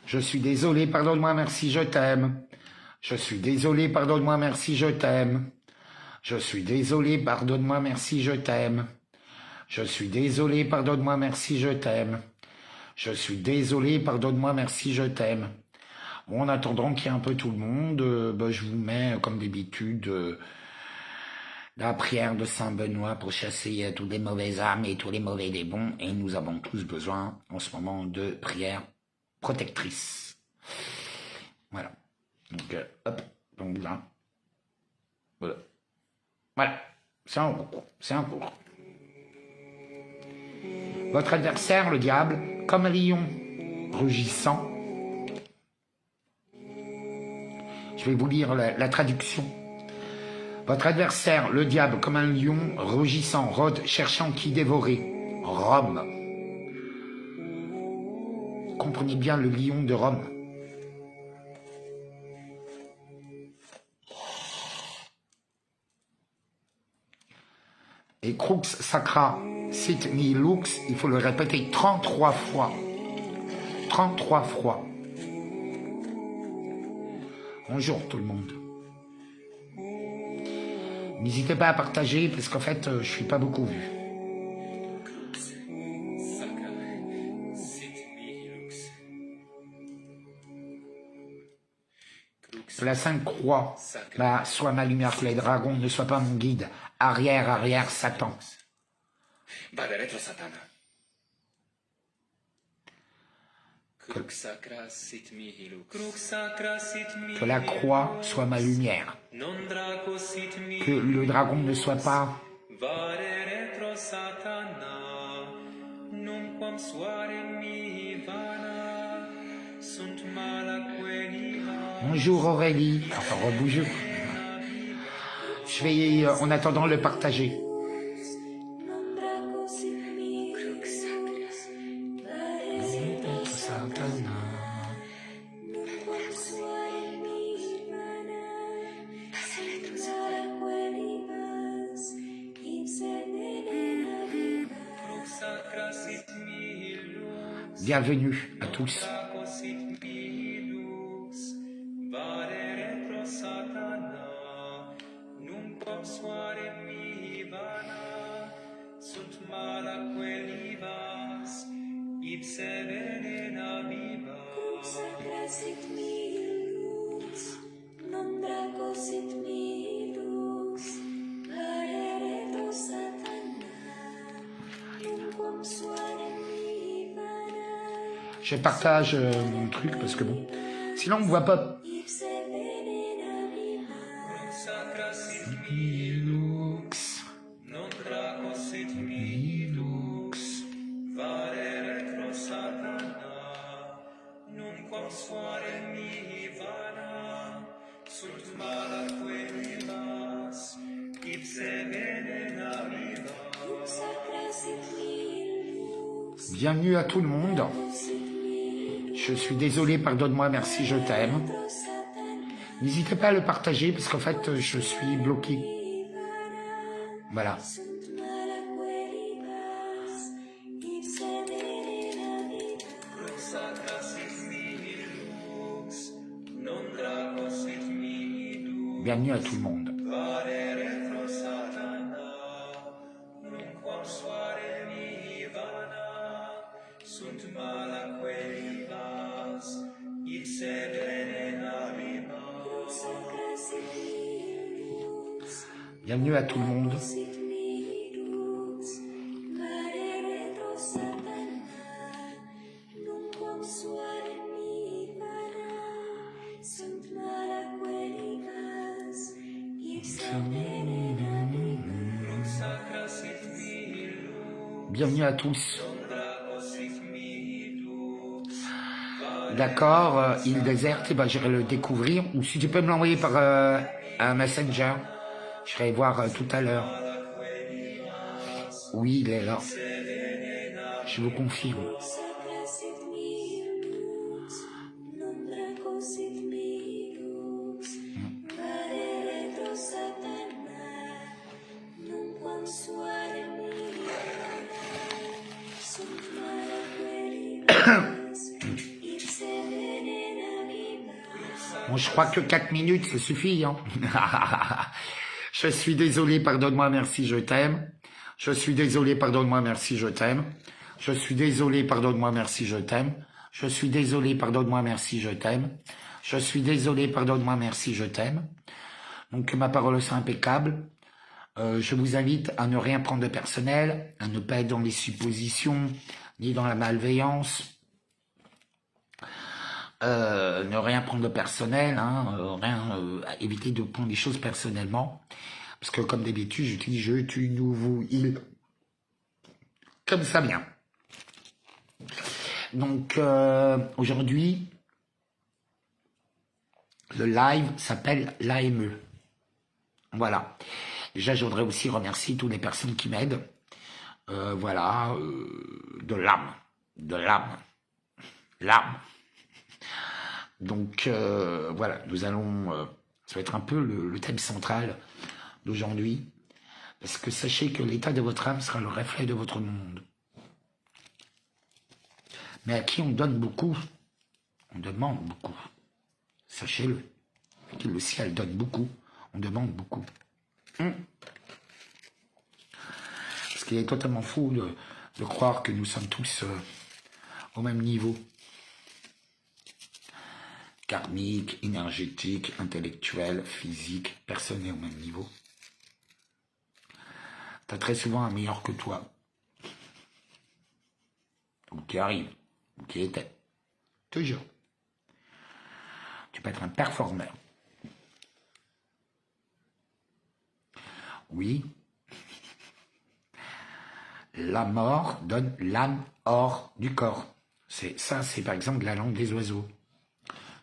Je suis désolé, pardonne-moi, merci, je t'aime. Je suis désolé, pardonne-moi, merci, je t'aime. Je suis désolé, pardonne-moi, merci, je t'aime. Je suis désolé, pardonne-moi, merci, je t'aime. Je suis désolé, pardonne-moi, merci, je t'aime. Bon, en attendant qu'il y ait un peu tout le monde, je vous mets, comme d'habitude, la prière de Saint Benoît pour chasser toutes les mauvaises âmes et tous les mauvais démons. Et nous avons tous besoin, en ce moment, de prières protectrices. Voilà. Donc, hop, donc là. Voilà. Voilà. C'est en cours. C'est en cours. Votre adversaire, le diable, comme un lion rugissant. Je vais vous lire la traduction. Votre adversaire, le diable, comme un lion rugissant, rôde, cherchant qui dévorer. Rome. Comprenez bien le lion de Rome. Et crux sacra sit ni lux, il faut le répéter 33 fois. 33 fois. Bonjour tout le monde. N'hésitez pas à partager parce qu'en fait, je suis pas beaucoup vu. La Sainte Croix, soit ma lumière que les dragons, ne soient pas mon guide. Arrière, arrière, Satan. Que la croix soit ma lumière. Que le dragon ne soit pas... Bonjour Aurélie, enfin rebonjour. Je vais, en attendant, le partager. Bienvenue à tous. Je partage mon truc parce que bon, sinon on ne voit pas. Bienvenue à tout le monde. Je suis désolé, pardonne-moi, merci, je t'aime. N'hésitez pas à le partager parce qu'en fait, je suis bloqué. Voilà. Bienvenue à tout le monde. Bienvenue à tout le monde. Bienvenue à tous. D'accord, il déserte, j'irai le découvrir. Ou si tu peux me l'envoyer par un messenger, je vais voir tout à l'heure. Oui, il est là. Je vous confirme. je crois que 4 minutes, ça suffit. Hein. Je suis désolé, pardonne-moi, merci, je t'aime. Je suis désolé, pardonne-moi, merci, je t'aime. Je suis désolé, pardonne-moi, merci, je t'aime. Je suis désolé, pardonne-moi, merci, je t'aime. Je suis désolé, pardonne-moi, merci, je t'aime. Donc que ma parole soit impeccable. Je vous invite à ne rien prendre de personnel, à ne pas être dans les suppositions, ni dans la malveillance. Ne rien prendre de personnel, hein, éviter de prendre les choses personnellement. Parce que comme d'habitude, j'utilise je, tu, nous, vous, il. Comme ça vient. Donc aujourd'hui, le live s'appelle l'AME. Voilà. Déjà, je voudrais aussi remercier toutes les personnes qui m'aident. Voilà, de l'âme. De l'âme. L'âme. Donc, voilà, nous allons... ça va être un peu le thème central d'aujourd'hui. Parce que sachez que l'état de votre âme sera le reflet de votre monde. Mais à qui on donne beaucoup, on demande beaucoup. Sachez-le. Que le ciel donne beaucoup, on demande beaucoup. Parce qu'il est totalement fou de croire que nous sommes tous au même niveau. Karmique, énergétique, intellectuel, physique, personne n'est au même niveau. Tu as très souvent un meilleur que toi. Ou qui arrive, ou qui était. Toujours. Tu peux être un performeur. Oui. La mort donne l'âme hors du corps. Ça, c'est par exemple la langue des oiseaux.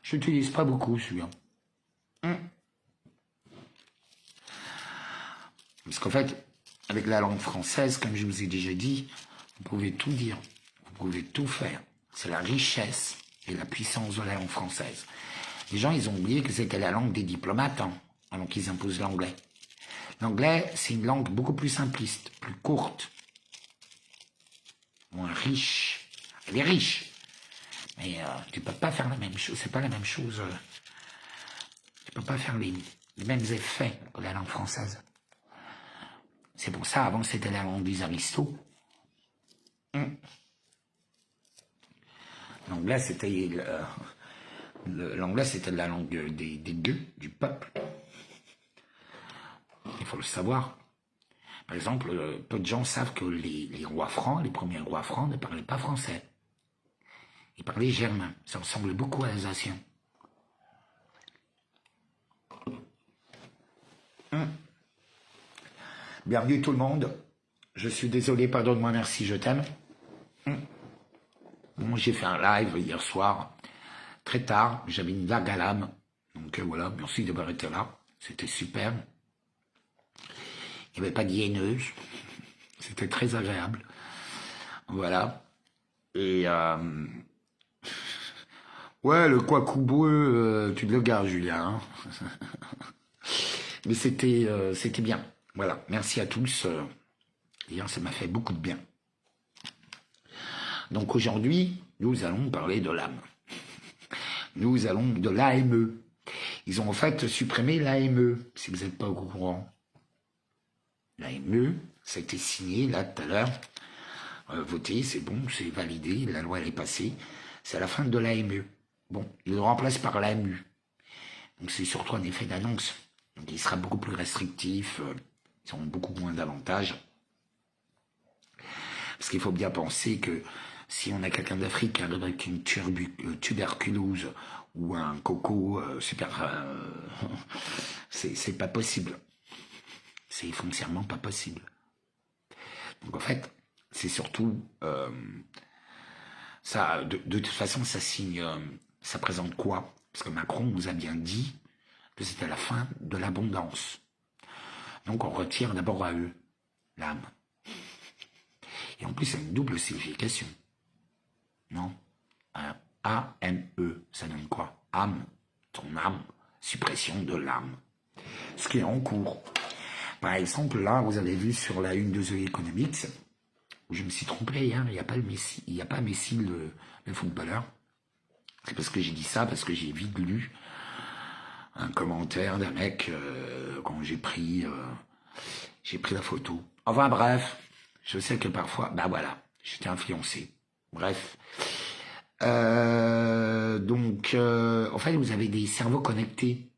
Je n'utilise pas beaucoup celui-là. Parce qu'en fait, avec la langue française, comme je vous ai déjà dit, vous pouvez tout dire, vous pouvez tout faire. C'est la richesse et la puissance de la langue française. Les gens, ils ont oublié que c'était la langue des diplomates, alors qu'ils imposent l'anglais. L'anglais, c'est une langue beaucoup plus simpliste, plus courte, moins riche. Elle est riche, mais tu peux pas faire la même chose. C'est pas la même chose. Tu peux pas faire les mêmes effets que la langue française. C'est pour ça, avant, c'était la langue des aristos. L'anglais, c'était la langue des gueux, du peuple. Il faut le savoir. Par exemple, peu de gens savent que les rois francs, les premiers rois francs, ne parlaient pas français. Ils parlaient germain. Ça ressemble beaucoup à l'alsacien. Bienvenue tout le monde. Je suis désolé, pardonne-moi, merci, je t'aime. Moi, j'ai fait un live hier soir, très tard. J'avais une vague à l'âme. Donc voilà, merci d'avoir été là. C'était super. Il n'y avait pas d'hyéneuse. C'était très agréable. Voilà. Et ouais, le quacouboueux, tu le gardes, Julien. Mais c'était bien. Voilà. Merci à tous. Hier, ça m'a fait beaucoup de bien. Donc aujourd'hui, nous allons parler de l'âme. Nous allons de l'AME. Ils ont en fait supprimé l'AME, si vous n'êtes pas au courant. L'AME, ça a été signé là tout à l'heure. Voté, c'est bon, c'est validé, la loi elle est passée. C'est à la fin de l'AME. Bon, ils le remplacent par l'AMU. Donc c'est surtout un effet d'annonce. Donc il sera beaucoup plus restrictif, ils auront beaucoup moins d'avantages. Parce qu'il faut bien penser que si on a quelqu'un d'Afrique qui arrive avec une tuberculose ou un coco c'est pas possible. C'est foncièrement pas possible. Donc en fait, c'est surtout ça. De toute façon, ça signe, ça présente quoi? Parce que Macron nous a bien dit que c'était la fin de l'abondance. Donc on retire d'abord à eux l'âme. Et en plus, c'est une double signification. Non? A-M-E, ça donne quoi? Âme, ton âme, suppression de l'âme. Ce qui est en cours. Par exemple, là, vous avez vu sur la une de The Economics, où je me suis trompé, il n'y a pas Messi, le footballeur. C'est parce que j'ai dit ça, parce que j'ai vite lu un commentaire d'un mec quand j'ai pris la photo. Enfin bref, je sais que parfois, bah voilà, j'étais influencé. Bref. Donc, en fait, vous avez des cerveaux connectés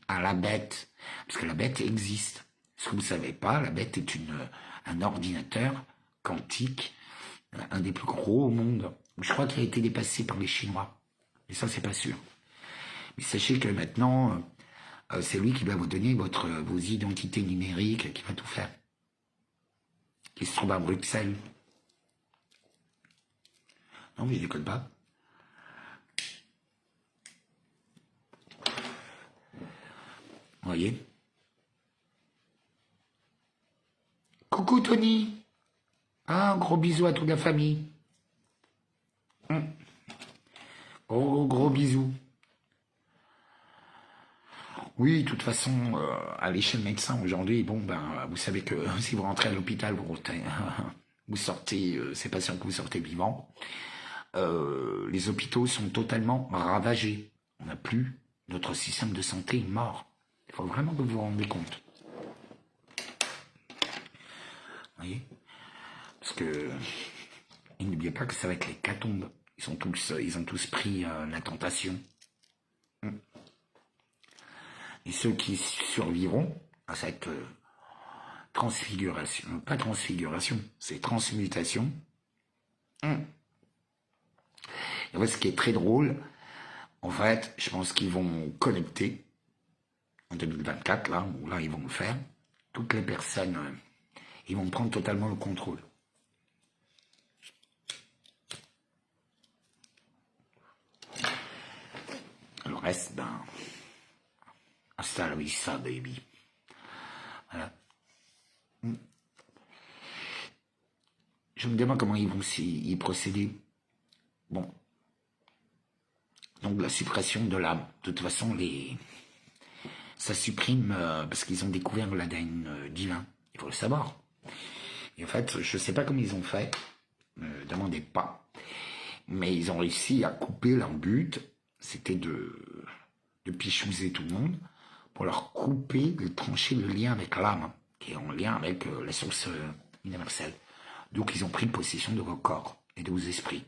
à la bête, parce que la bête existe. Ce que vous ne savez pas, la bête est un ordinateur quantique, un des plus gros au monde. Je crois qu'il a été dépassé par les Chinois. Mais ça, c'est pas sûr. Mais sachez que maintenant, c'est lui qui va vous donner vos identités numériques, qui va tout faire. Qui se trouve à Bruxelles. Non, mais je déconne pas. Vous voyez? Coucou Tony. Ah, gros bisous à toute la famille. Gros bisous. Oui, de toute façon, aller chez le médecin aujourd'hui, bon, ben, vous savez que si vous rentrez à l'hôpital, vous sortez, c'est pas sûr que vous sortez vivant. Les hôpitaux sont totalement ravagés. On n'a plus, notre système de santé est mort. Il faut vraiment que vous vous rendiez compte. Vous voyez? Parce que, et n'oubliez pas que ça va être l'hécatombe. Ils ont tous pris la tentation. Et ceux qui survivront à cette transfiguration, pas transfiguration, c'est transmutation. Et en fait, ce qui est très drôle, en fait, je pense qu'ils vont connecter en 2024, là, où là, ils vont le faire. Toutes les personnes, ils vont prendre totalement le contrôle. Le reste, ben, hasta la vista, baby. Voilà. Je me demande comment ils vont y procéder. Bon. Donc la suppression de l'âme. De toute façon, ça supprime parce qu'ils ont découvert l'ADN divin. Il faut le savoir. Et en fait, je ne sais pas comment ils ont fait. Ne demandez pas. Mais ils ont réussi à couper leur but. C'était de pichouser tout le monde pour leur couper, de trancher le lien avec l'âme, qui est en lien avec la source universelle. Donc ils ont pris possession de vos corps et de vos esprits.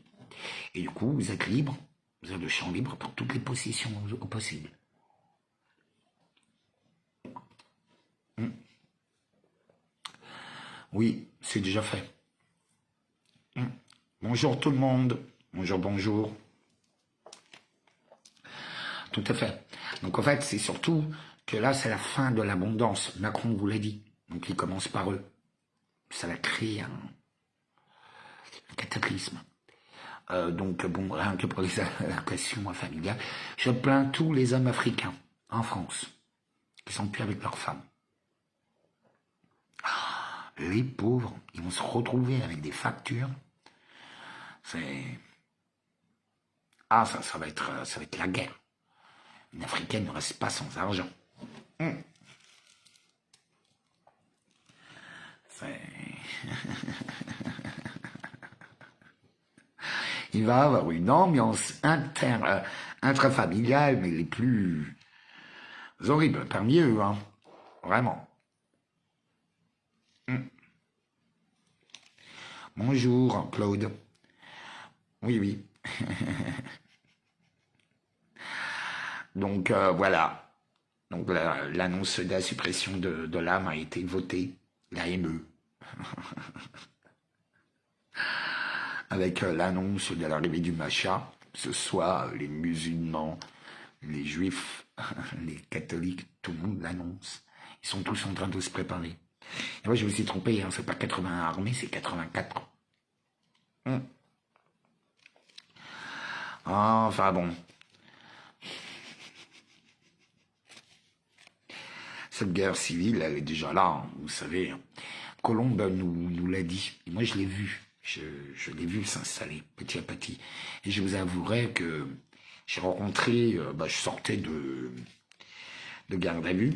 Et du coup, vous êtes libre, vous avez le champ libre pour toutes les possessions possibles. Oui, c'est déjà fait. Bonjour tout le monde. Bonjour, bonjour. Tout à fait. Donc en fait, c'est surtout que là, c'est la fin de l'abondance. Macron vous l'a dit. Donc il commence par eux. Ça va créer un cataclysme. Donc bon, rien que pour les allocations familiales, je plains tous les hommes africains en France qui sont plus avec leurs femmes. Les pauvres, ils vont se retrouver avec des factures. C'est... Ah, ça va être la guerre. Une Africaine ne reste pas sans argent. Il va avoir une ambiance intrafamiliale, mais les plus horribles parmi eux, hein. Vraiment. Bonjour, Claude. Oui, oui. Donc, voilà. Donc, l'annonce de la suppression de l'âme a été votée, l'AME. Avec l'annonce de l'arrivée du Macha, que ce soit les musulmans, les juifs, les catholiques, tout le monde l'annonce. Ils sont tous en train de se préparer. Et moi, je me suis trompé, hein, c'est pas 80 armées, c'est 84. Enfin bon. Cette guerre civile, elle est déjà là, hein, vous savez. Colombe nous l'a dit. Et moi, je l'ai vu. Je l'ai vu s'installer petit à petit. Et je vous avouerai que j'ai rencontré, je sortais de garde à vue.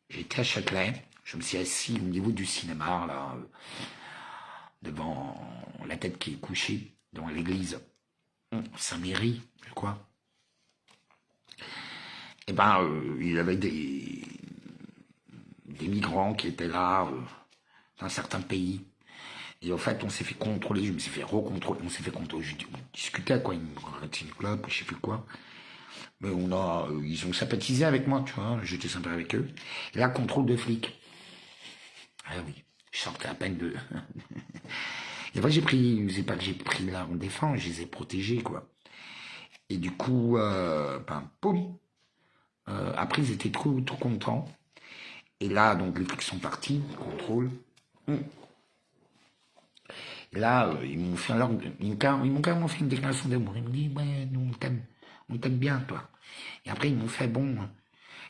J'étais à Châtelet. Je me suis assis au niveau du cinéma, là, devant la tête qui est couchée, devant l'église. Saint-Méry, je crois. eh ben, il y avait des migrants qui étaient là, dans certains pays. Et en fait, on s'est fait contrôler, je me suis fait recontrôler, on s'est fait contrôler, on discutait, quoi, ils me racontaient une clope, je sais plus quoi. Mais ils ont sympathisé avec moi, tu vois, j'étais sympa avec eux. Et là, contrôle de flics. Ah oui, je sortais à peine de... Et après, c'est pas que j'ai pris l'arme en défense, je les ai protégés, quoi. Et du coup, poum. Après, ils étaient trop contents. Et là, donc, les flics sont partis, contrôle. Et là, ils m'ont fait ils m'ont carrément fait une déclaration d'amour. Ils m'ont dit, ouais, nous, on t'aime bien, toi. Et après, ils m'ont fait, bon.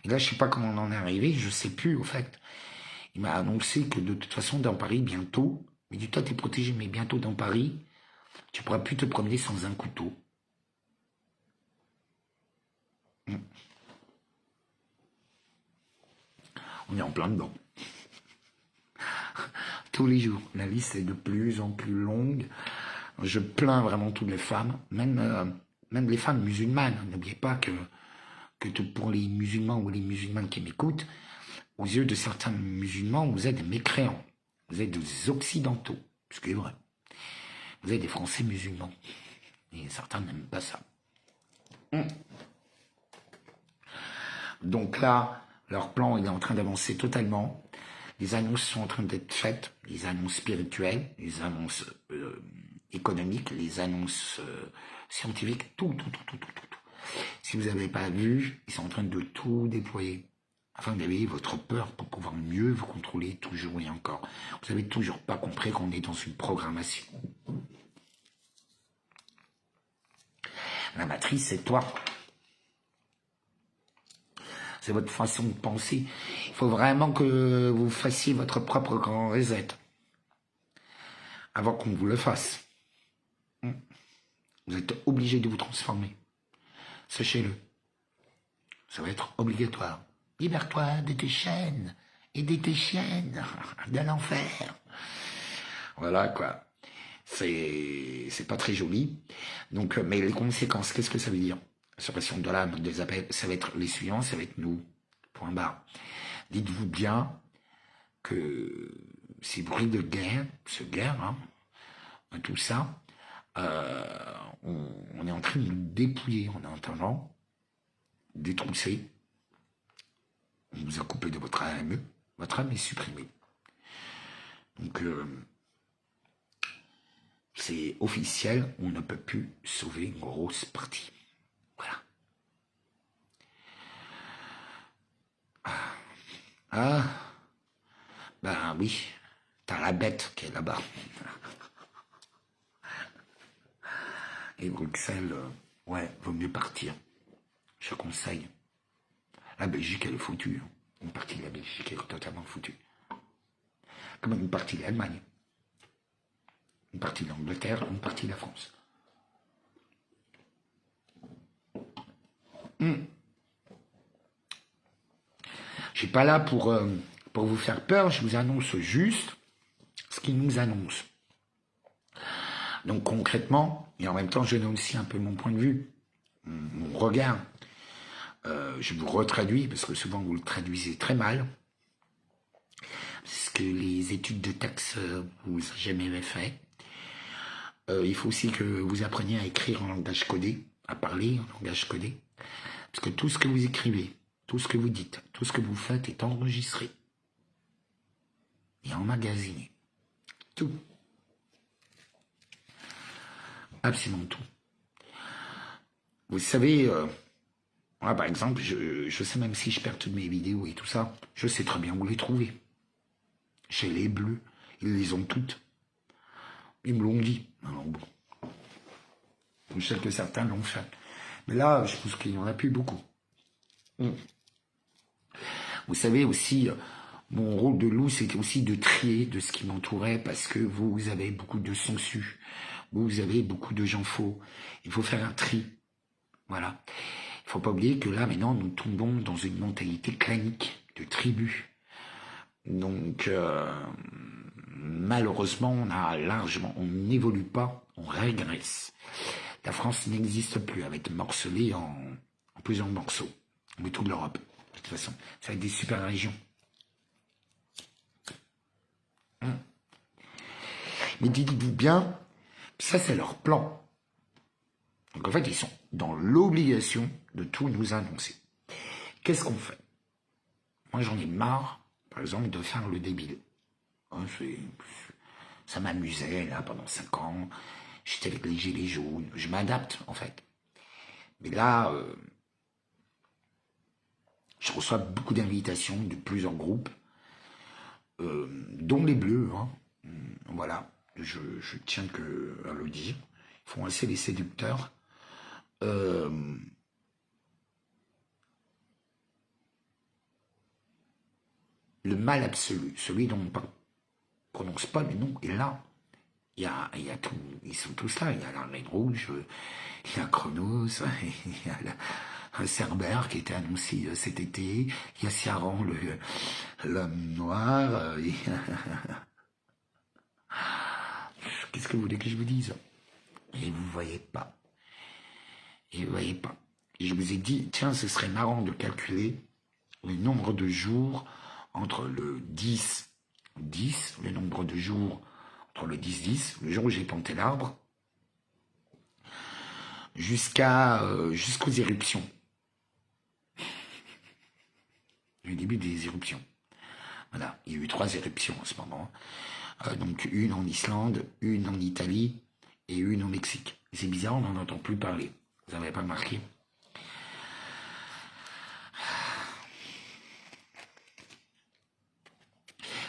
Et là, je sais pas comment on en est arrivé, je sais plus, au fait. Il m'a annoncé que de toute façon, dans Paris, bientôt, il dit, toi, t'es protégé, mais bientôt dans Paris, tu pourras plus te promener sans un couteau. On est en plein dedans. Tous les jours, la liste est de plus en plus longue. Je plains vraiment toutes les femmes, même les femmes musulmanes. N'oubliez pas que pour les musulmans ou les musulmanes qui m'écoutent, aux yeux de certains musulmans, vous êtes des mécréants. Vous êtes des occidentaux, ce qui est vrai. Vous êtes des Français musulmans. Et certains n'aiment pas ça. Donc là, leur plan il est en train d'avancer totalement. Les annonces sont en train d'être faites, les annonces spirituelles, les annonces économiques, les annonces scientifiques, tout. Si vous n'avez pas vu, ils sont en train de tout déployer. Afin d'éveiller votre peur pour pouvoir mieux vous contrôler toujours et encore. Vous n'avez toujours pas compris qu'on est dans une programmation. La matrice, c'est toi. C'est votre façon de penser. Il faut vraiment que vous fassiez votre propre grand reset. Avant qu'on vous le fasse. Vous êtes obligé de vous transformer. Sachez-le. Ça va être obligatoire. Libère-toi de tes chaînes et de tes chiennes de l'enfer. Voilà, quoi. C'est pas très joli. Donc, mais les conséquences, qu'est-ce que ça veut dire? Suppression de l'âme, des appels, ça va être les suivants, ça va être nous. Point barre. Dites-vous bien que ces bruits de guerre, tout ça, on est en train de nous dépouiller en entendant, détrousser. On vous a coupé de votre âme est supprimée. Donc, c'est officiel, on ne peut plus sauver une grosse partie. Voilà. Ben oui, t'as la bête qui est là-bas. Et Bruxelles, ouais, vaut mieux partir. Je conseille. La Belgique, elle est foutue. Une partie de la Belgique est totalement foutue. Comme une partie de l'Allemagne. Une partie de l'Angleterre, une partie de la France. Je ne suis pas là pour vous faire peur, je vous annonce juste ce qu'ils nous annoncent. Donc concrètement, et en même temps je donne aussi un peu mon point de vue, mon regard. Je vous retraduis, parce que souvent vous le traduisez très mal. Parce que les études de taxe, vous n'avez jamais fait. Il faut aussi que vous appreniez à écrire en langage codé, à parler en langage codé. Parce que tout ce que vous écrivez, tout ce que vous dites, tout ce que vous faites est enregistré. Et emmagasiné. Tout. Absolument tout. Vous savez, moi par exemple, je sais même si je perds toutes mes vidéos et tout ça, je sais très bien où les trouver. Chez les Bleus, ils les ont toutes. Ils me l'ont dit. Alors bon. Je sais que certains l'ont fait. Mais là, je pense qu'il n'y en a plus beaucoup. Vous savez aussi, mon rôle de loup, c'était aussi de trier de ce qui m'entourait parce que vous avez beaucoup de sangsues. Vous avez beaucoup de gens faux. Il faut faire un tri. Voilà. Il ne faut pas oublier que là, maintenant, nous tombons dans une mentalité clanique, de tribu. Donc, malheureusement, on n'évolue pas, on régresse. La France n'existe plus, elle va être morcelée en plusieurs morceaux. Mais toute l'Europe, de toute façon. Ça va être des super régions. Mais dites-vous bien, ça c'est leur plan. Donc en fait, ils sont dans l'obligation de tout nous annoncer. Qu'est-ce qu'on fait? Moi j'en ai marre, par exemple, de faire le débile. Ça m'amusait là pendant 5 ans, j'étais avec les gilets jaunes, je m'adapte en fait. Mais là, je reçois beaucoup d'invitations de plusieurs groupes, dont les Bleus, hein. Voilà, je tiens à le dire. Ils font assez les séducteurs. Le mal absolu, celui dont on ne prononce pas le nom, est là. Il y a tout, ils sont tous là. Il y a l'Armée rouge, il y a Chronos, il y a un Cerbère qui était annoncé cet été, il y a Ciaran, l'homme noir. Qu'est-ce que vous voulez que je vous dise? Et vous voyez pas. Et vous voyez pas. Et je vous ai dit, tiens, ce serait marrant de calculer le nombre de jours entre le 10, le nombre de jours entre le 10-10, le jour où j'ai planté l'arbre, jusqu'aux éruptions. Le début des éruptions. Voilà, il y a eu 3 éruptions en ce moment. Donc une en Islande, une en Italie et une au Mexique. C'est bizarre, on n'en entend plus parler. Vous n'avez pas remarqué?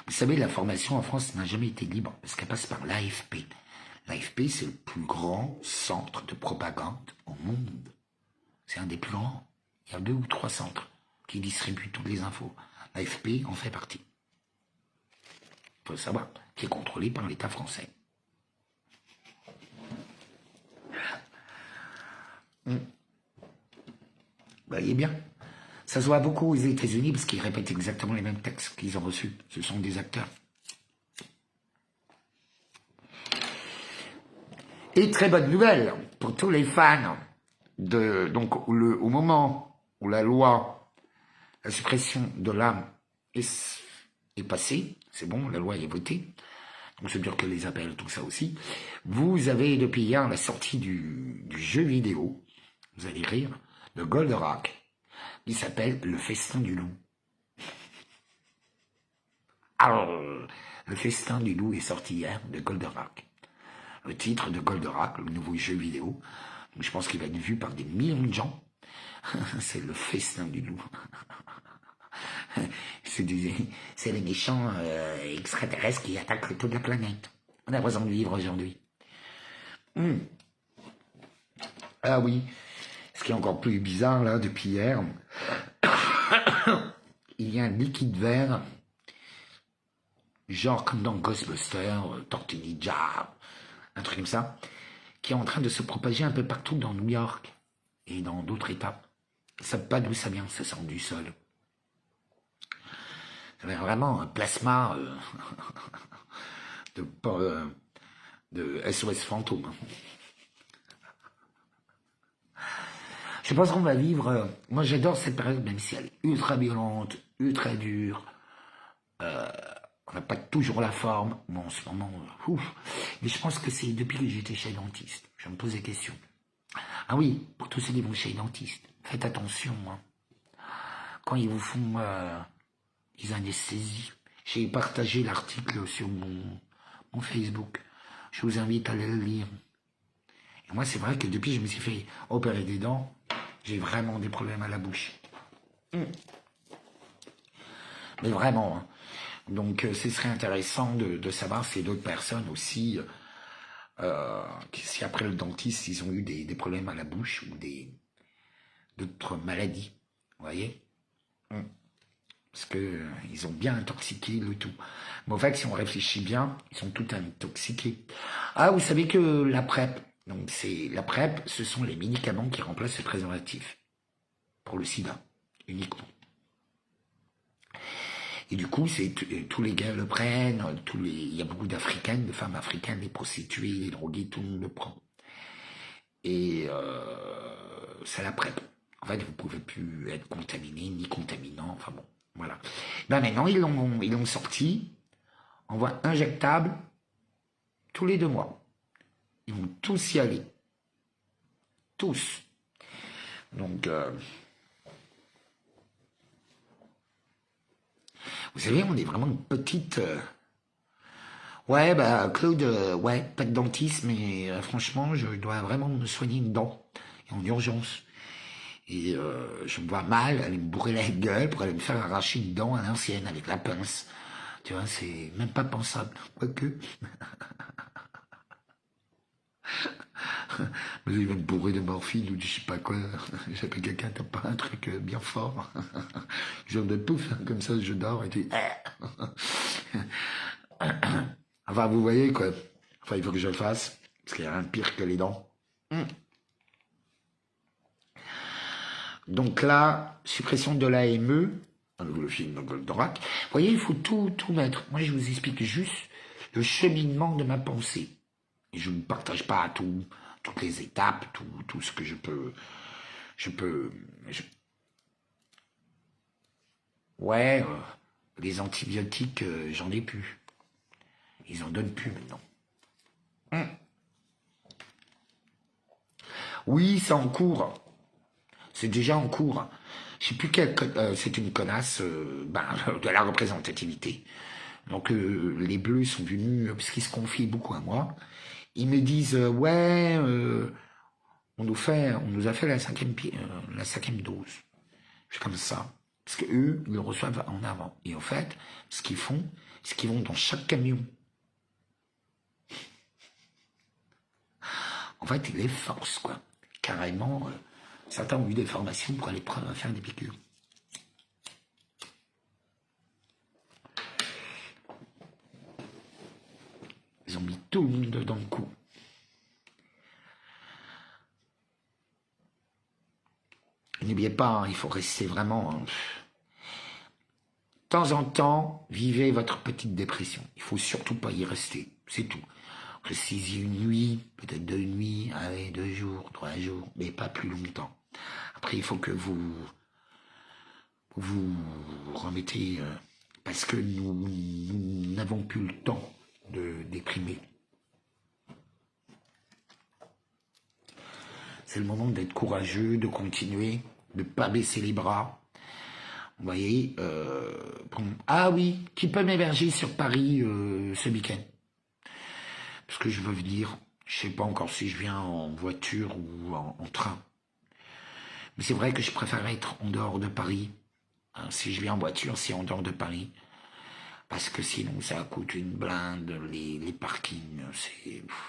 Vous savez, la formation en France n'a jamais été libre parce qu'elle passe par l'AFP. L'AFP, c'est le plus grand centre de propagande au monde. C'est un des plus grands. Il y a 2 ou 3 centres qui distribuent toutes les infos. L'AFP en fait partie. Il faut le savoir, qui est contrôlé par l'État français. Vous voyez bien? Ça se voit beaucoup aux États-Unis parce qu'ils répètent exactement les mêmes textes qu'ils ont reçus. Ce sont des acteurs. Et très bonne nouvelle pour tous les fans donc au moment où la suppression de l'âme est passée, c'est bon, la loi est votée, donc c'est dire que les appels, tout ça aussi, vous avez depuis hier la sortie du jeu vidéo, vous allez rire, de Goldorak, qui s'appelle Le Festin du Loup. Alors, Le Festin du Loup est sorti hier de Goldorak. Le titre de Goldorak, le nouveau jeu vidéo, donc je pense qu'il va être vu par des millions de gens. C'est Le Festin du Loup. C'est les méchants extraterrestres qui attaquent toute la planète. On a besoin de vivre aujourd'hui. Ah oui, ce qui est encore plus bizarre là depuis hier, il y a un liquide vert, genre comme dans Ghostbusters, Tortue Ninja, un truc comme ça, qui est en train de se propager un peu partout dans New York et dans d'autres États. Ils ne savent pas d'où ça vient, ça sort du sol. C'est vraiment un plasma de SOS fantôme. Je pense qu'on va vivre... moi, j'adore cette période, même si elle est ultra violente, ultra dure. On n'a pas toujours la forme. Bon, en ce moment... Mais je pense que c'est depuis que j'étais chez le dentiste. Je me pose des questions. Ah oui, pour tous ceux qui vont chez le dentiste, faites attention. Hein. Quand ils vous font des anesthésies. J'ai partagé l'article sur mon Facebook. Je vous invite à aller le lire. Et moi, c'est vrai que depuis que je me suis fait opérer des dents, j'ai vraiment des problèmes à la bouche. Mais vraiment. Hein. Donc, ce serait intéressant de savoir si d'autres personnes aussi, si après le dentiste, ils ont eu des problèmes à la bouche ou d'autres maladies. Vous voyez? Parce qu'ils ont bien intoxiqué le tout. Mais en fait, si on réfléchit bien, ils sont tout intoxiqués. Ah, vous savez que la PrEP, donc la PrEP, ce sont les médicaments qui remplacent le préservatif pour le sida, uniquement. Et du coup, tous les gars le prennent, il y a beaucoup d'Africaines, de femmes africaines, des prostituées, des drogués, tout le monde le prend. Et c'est la PrEP. En fait, vous pouvez plus être contaminé, ni contaminant, enfin bon, voilà. Ben maintenant, ils l'ont sorti en voie injectable tous les 2 mois. Ils vont tous y aller. Tous. Donc, vous savez, on est vraiment une petite... Ouais, bah, Claude, ouais, pas de dentiste, mais franchement, je dois vraiment me soigner une dent, en urgence. Et je me vois mal aller me bourrer la gueule pour aller me faire arracher une dent à l'ancienne avec la pince. Tu vois, c'est même pas pensable. Quoique. Mais il va me bourrer de morphine ou je sais pas quoi. J'appelle quelqu'un, t'as pas un truc bien fort. Genre de pouf, comme ça, je dors et tu... Enfin, vous voyez, quoi. Enfin, il faut que je le fasse, parce qu'il n'y a rien de pire que les dents. Donc là, suppression de l'AME, le film de Goldorak. Vous voyez, il faut tout mettre. Moi, je vous explique juste le cheminement de ma pensée. Et je ne partage pas toutes les étapes, tout ce que je peux... Ouais, les antibiotiques, j'en ai plus. Ils en donnent plus maintenant. Oui, c'est en cours. C'est déjà en cours. Je sais plus quelle... c'est une connasse de la représentativité. Donc les Bleus sont venus, parce qu'ils se confient beaucoup à moi. Ils me disent, ouais, on nous a fait la cinquième dose. Je suis comme ça. Parce qu'eux, ils le reçoivent en avant. Et en fait, ce qu'ils font, c'est qu'ils vont dans chaque camion. En fait, ils les forcent, quoi. Carrément, certains ont eu des formations pour aller faire des piqûres. Ils ont mis tout le monde dans le coup. N'oubliez pas, hein, il faut rester vraiment... de temps en temps, vivez votre petite dépression. Il faut surtout pas y rester. C'est tout. Restez-y une nuit, peut-être 2 nuits, allez, 2 jours, 3 jours, mais pas plus longtemps. Après, il faut que vous remettez... parce que nous n'avons plus le temps de déprimer. C'est le moment d'être courageux, de continuer, de ne pas baisser les bras. Vous voyez, ah oui, qui peut m'héberger sur Paris ce week-end? Parce que je veux venir, je sais pas encore si je viens en voiture ou en train. Mais c'est vrai que je préfère être en dehors de Paris. Hein, si je viens en voiture, c'est en dehors de Paris. Parce que sinon, ça coûte une blinde, les parkings,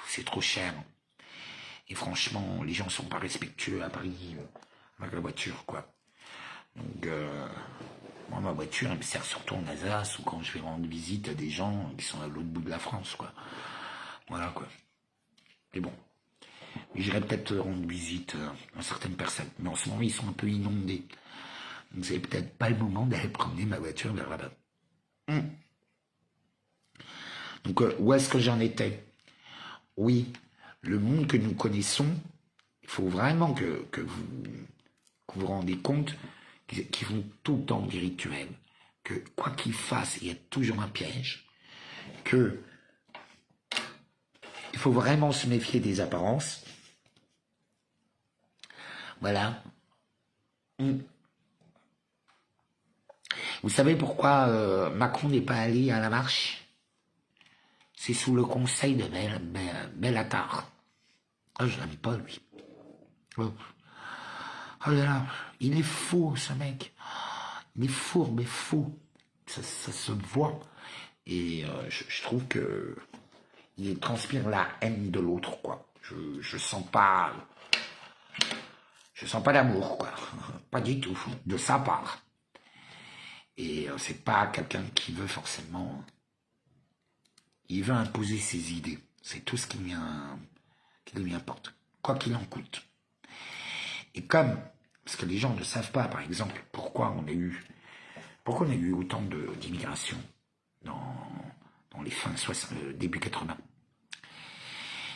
c'est trop cher. Et franchement, les gens sont pas respectueux à Paris avec la voiture, quoi. Donc, moi, ma voiture, elle me sert surtout en Alsace ou quand je vais rendre visite à des gens qui sont à l'autre bout de la France, quoi. Voilà, quoi. Mais bon, j'irai peut-être rendre visite à certaines personnes. Mais en ce moment, ils sont un peu inondés. Donc, c'est peut-être pas le moment d'aller promener ma voiture vers là-bas. Donc, où est-ce que j'en étais? Oui, le monde que nous connaissons, il faut vraiment que vous rendez compte qu'ils vont tout le temps du rituel, que quoi qu'ils fassent, il y a toujours un piège, que il faut vraiment se méfier des apparences. Voilà. Vous savez pourquoi Macron n'est pas allé à la marche? C'est sous le conseil de Bellatar. Ah, je l'aime pas, lui. Oh. Oh là là, il est fou, ce mec. Il est fourbe mais fou. Ça se voit. Et je trouve que il transpire la haine de l'autre, quoi. Je sens pas d'amour, quoi. Pas du tout, de sa part. Et c'est pas quelqu'un qui veut forcément... Il veut imposer ses idées. C'est tout ce qui lui importe. Quoi qu'il en coûte. Et comme... Parce que les gens ne savent pas, par exemple, pourquoi on a eu autant d'immigration dans les fins 60, début 80.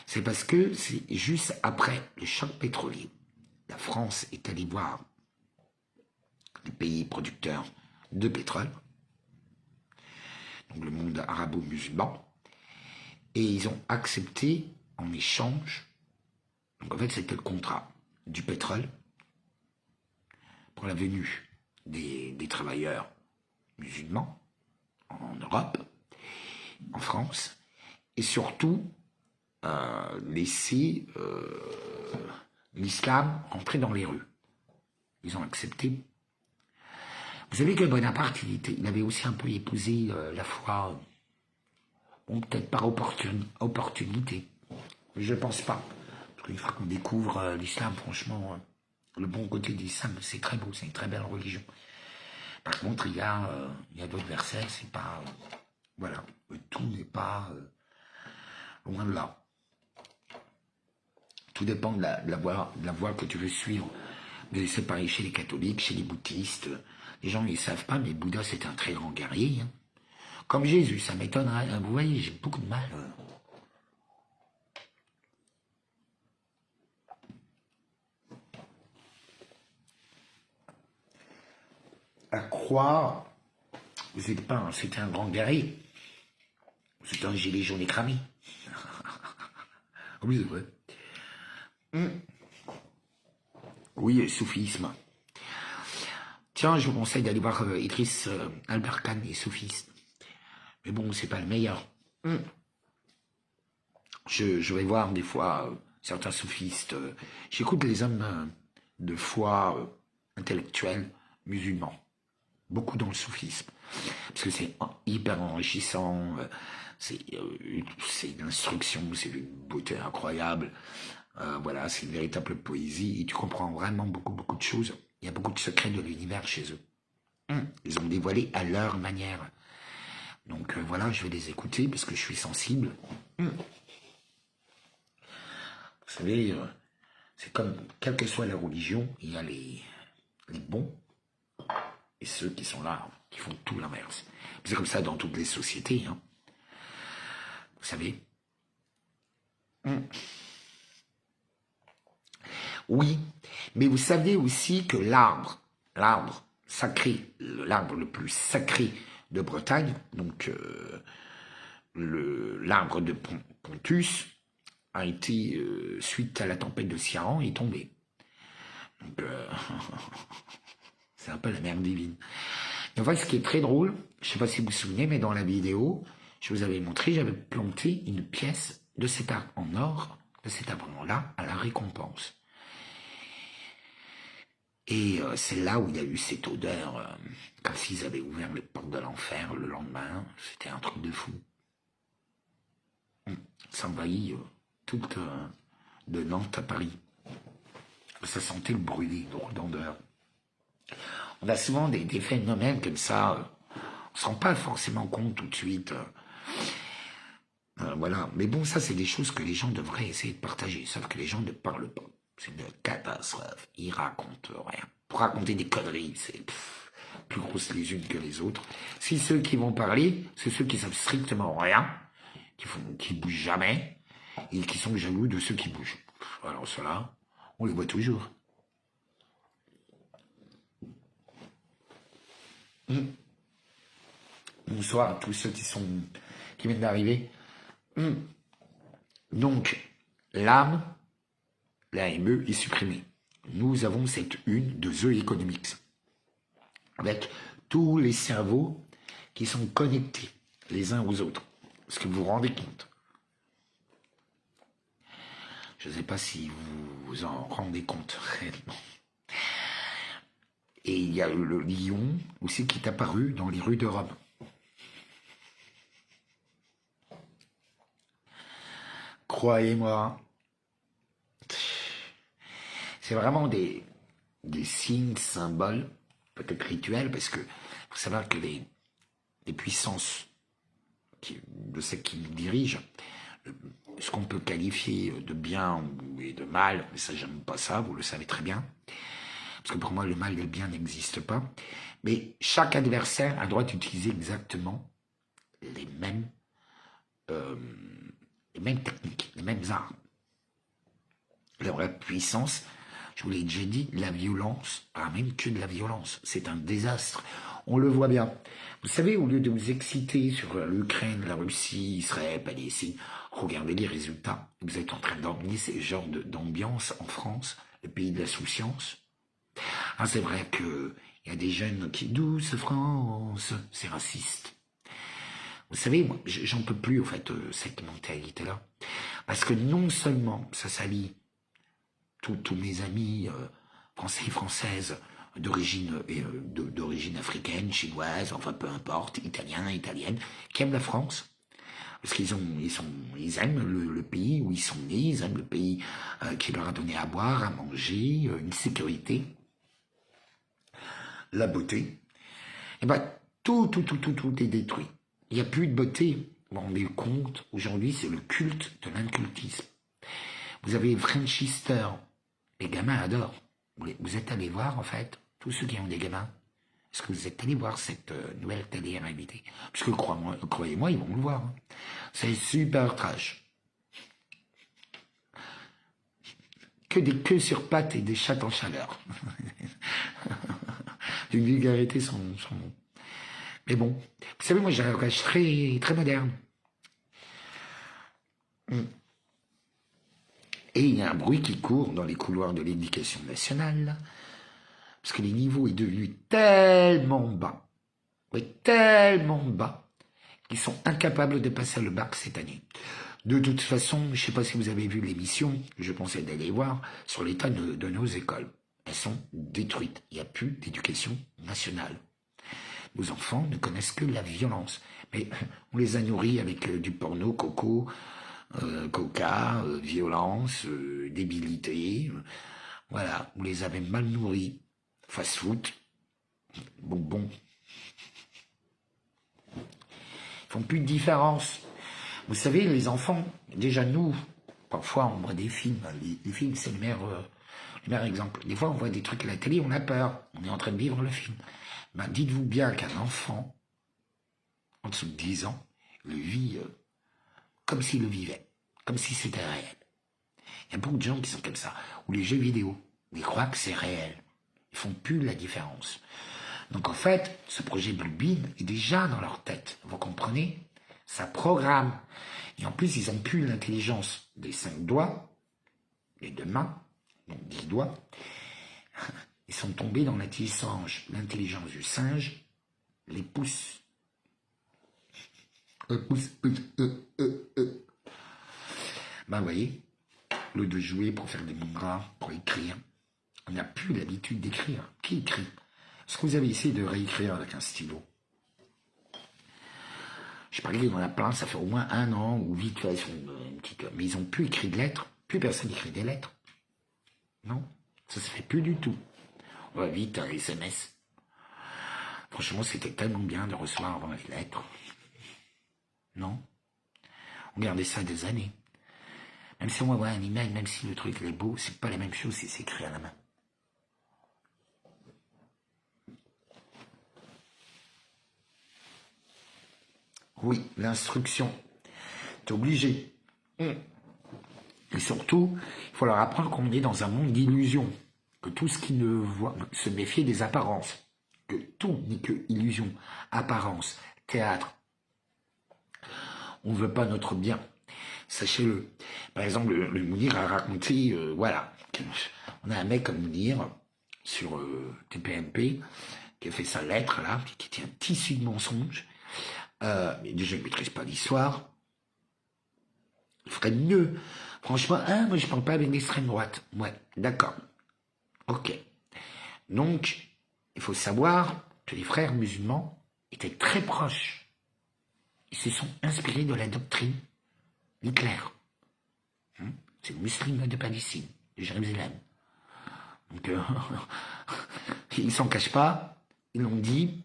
C'est parce que c'est juste après le choc pétrolier. La France est allée voir les pays producteurs de pétrole, donc le monde arabo-musulman, et ils ont accepté en échange, donc en fait c'était le contrat du pétrole pour la venue des travailleurs musulmans en Europe, en France, et surtout laisser l'islam entrer dans les rues. Ils ont accepté. Vous savez que Bonaparte, il avait aussi un peu épousé la foi, bon, peut-être par opportunité, mais je ne pense pas. Parce qu'une fois qu'on découvre l'islam, franchement, le bon côté de l'islam, c'est très beau, c'est une très belle religion. Par contre, il y a d'autres versets, c'est pas... voilà, tout n'est pas loin de là. Tout dépend de la voie que tu veux suivre. Mais c'est pareil chez les catholiques, chez les bouddhistes. Les gens ne le savent pas, mais Bouddha, c'est un très grand guerrier. Hein. Comme Jésus, ça m'étonnerait. Vous voyez, j'ai beaucoup de mal. À croire, vous n'êtes pas, c'était un grand guerrier. C'était un gilet jaune écramé. Oui, c'est vrai. Oui, le soufisme. Tiens, je vous conseille d'aller voir Idriss Albert Khan, les soufistes. Mais bon, c'est pas le meilleur. Je vais voir des fois certains soufistes. J'écoute les hommes de foi intellectuels musulmans. Beaucoup dans le soufisme. Parce que c'est hyper enrichissant. C'est une instruction, c'est une beauté incroyable. Voilà, c'est une véritable poésie. Et tu comprends vraiment beaucoup de choses. Il y a beaucoup de secrets de l'univers chez eux. Ils ont dévoilé à leur manière. Donc voilà, je vais les écouter parce que je suis sensible. Vous savez, c'est comme, quelle que soit la religion, il y a les bons et ceux qui sont là, qui font tout l'inverse. C'est comme ça dans toutes les sociétés. Hein. Vous savez. Oui, mais vous savez aussi que l'arbre sacré, l'arbre le plus sacré de Bretagne, donc l'arbre de Pontus, a été, suite à la tempête de Ciaran, est tombé. Donc, c'est un peu la merde divine. Mais en fait, ce qui est très drôle, je ne sais pas si vous vous souvenez, mais dans la vidéo, je vous avais montré, j'avais planté une pièce de cet arbre en or, de cet arbre-là, à la récompense. Et c'est là où il y a eu cette odeur, comme s'ils avaient ouvert les portes de l'enfer le lendemain. C'était un truc de fou. Ça envahit toute de Nantes à Paris. Ça sentait le brûler, drôle d'odeur. On a souvent des phénomènes comme ça, on ne se rend pas forcément compte tout de suite. Voilà. Mais bon, ça, c'est des choses que les gens devraient essayer de partager, sauf que les gens ne parlent pas. C'est une catastrophe. Ils racontent rien. Pour raconter des conneries, c'est plus grosses les unes que les autres. Si ceux qui vont parler, c'est ceux qui savent strictement rien, qui bougent jamais, et qui sont jaloux de ceux qui bougent. Alors ceux-là, on les voit toujours. Bonsoir à tous ceux qui viennent d'arriver. Donc, l'âme, l'AME, est supprimée. Nous avons cette une de The Economics, avec tous les cerveaux qui sont connectés les uns aux autres. Est-ce que vous vous rendez compte? Je ne sais pas si vous vous en rendez compte réellement. Et il y a le lion aussi qui est apparu dans les rues de Rome. Croyez-moi, c'est vraiment des signes, symboles, peut-être rituels, parce que faut savoir que les puissances de celles qui nous dirigent, ce qu'on peut qualifier de bien et de mal, mais ça j'aime pas ça, vous le savez très bien, parce que pour moi le mal et le bien n'existent pas, mais chaque adversaire a le droit d'utiliser exactement les mêmes techniques, les mêmes armes. La vraie puissance, Je vous l'ai déjà dit, la violence ramène que de la violence. C'est un désastre. On le voit bien. Vous savez, au lieu de vous exciter sur l'Ukraine, la Russie, Israël, Palestine, regardez les résultats. Vous êtes en train d'emmener ce genre d'ambiance en France, le pays de la souciance. Ah, c'est vrai que il y a des jeunes qui, douce France, c'est raciste. Vous savez, moi, j'en peux plus, en fait, cette mentalité-là. Parce que non seulement ça salit tous mes amis français et françaises d'origine africaine, chinoise, enfin peu importe, italiens, italiennes, qui aiment la France, parce ils aiment le pays où ils sont nés, ils aiment le pays qui leur a donné à boire, à manger, une sécurité, la beauté. Et ben tout est détruit. Il n'y a plus de beauté. Vous vous rendez compte, aujourd'hui c'est le culte de l'incultisme. Vous avez Frenchister, les gamins adorent. Vous êtes allés voir, en fait, tous ceux qui ont des gamins, est-ce que vous êtes allés voir cette nouvelle télé-réalité? Parce que croyez-moi, ils vont le voir. Hein. C'est super trash. Que des queues sur pattes et des chattes en chaleur. D'une vulgarité sans nom. Mais bon, vous savez, moi j'ai un langage très, très moderne. Et il y a un bruit qui court dans les couloirs de l'éducation nationale, parce que le niveau est devenu tellement bas, qu'ils sont incapables de passer le bac cette année. De toute façon, je ne sais pas si vous avez vu l'émission, je pensais d'aller voir, sur l'état de nos écoles. Elles sont détruites. Il n'y a plus d'éducation nationale. Nos enfants ne connaissent que la violence. Mais on les a nourris avec du porno, coca, violence, débilité. Voilà, on les avait mal nourris. Fast-food, bonbons. Ils font plus de différence. Vous savez, les enfants, déjà nous, parfois on voit des films. Les films, c'est le meilleur exemple. Des fois, on voit des trucs à la télé, on a peur. On est en train de vivre le film. Ben, dites-vous bien qu'un enfant, en dessous de 10 ans, le vit comme s'il le vivait, comme si c'était réel. Il y a beaucoup de gens qui sont comme ça. Ou les jeux vidéo, ils croient que c'est réel. Ils font plus la différence. Donc en fait, ce projet Bluebeam est déjà dans leur tête. Vous comprenez? Ça programme. Et en plus, ils n'ont plus l'intelligence des 5 doigts, des 2 mains, donc 10 doigts. Ils sont tombés dans l'intelligence du singe, les pouces. Ben, vous voyez, au lieu de jouer pour faire des mantras, pour écrire, on n'a plus l'habitude d'écrire. Qui écrit? Est-ce que vous avez essayé de réécrire avec un stylo? Je parie qu'il y en a plein, ça fait au moins 1 an, ou vite fait, mais ils n'ont plus écrit de lettres. Plus personne écrit des lettres. Non, ça se fait plus du tout. On va vite un SMS. Franchement, c'était tellement bien de recevoir les lettres. Non? On gardait ça des années. Même si on va voir un email, même si le truc est beau, c'est pas la même chose si c'est écrit à la main. Oui, l'instruction. T'es obligé. Et surtout, il faut leur apprendre qu'on est dans un monde d'illusions. Que tout ce qui ne voit, se méfier des apparences. Que tout n'est que illusion, apparence, théâtre. On ne veut pas notre bien. Sachez-le. Par exemple, le Mounir a raconté, voilà, on a un mec comme Mounir sur TPMP qui a fait sa lettre là, qui était un tissu de mensonges. Mais déjà, il ne maîtrise pas l'histoire. Il ferait mieux. Franchement, moi je parle pas avec l'extrême droite. Ouais, d'accord. Ok. Donc, il faut savoir que les frères musulmans étaient très proches. Ils se sont inspirés de la doctrine d'Hitler. C'est le musulman de Palestine, de Jérusalem. Donc, ils s'en cachent pas, ils l'ont dit.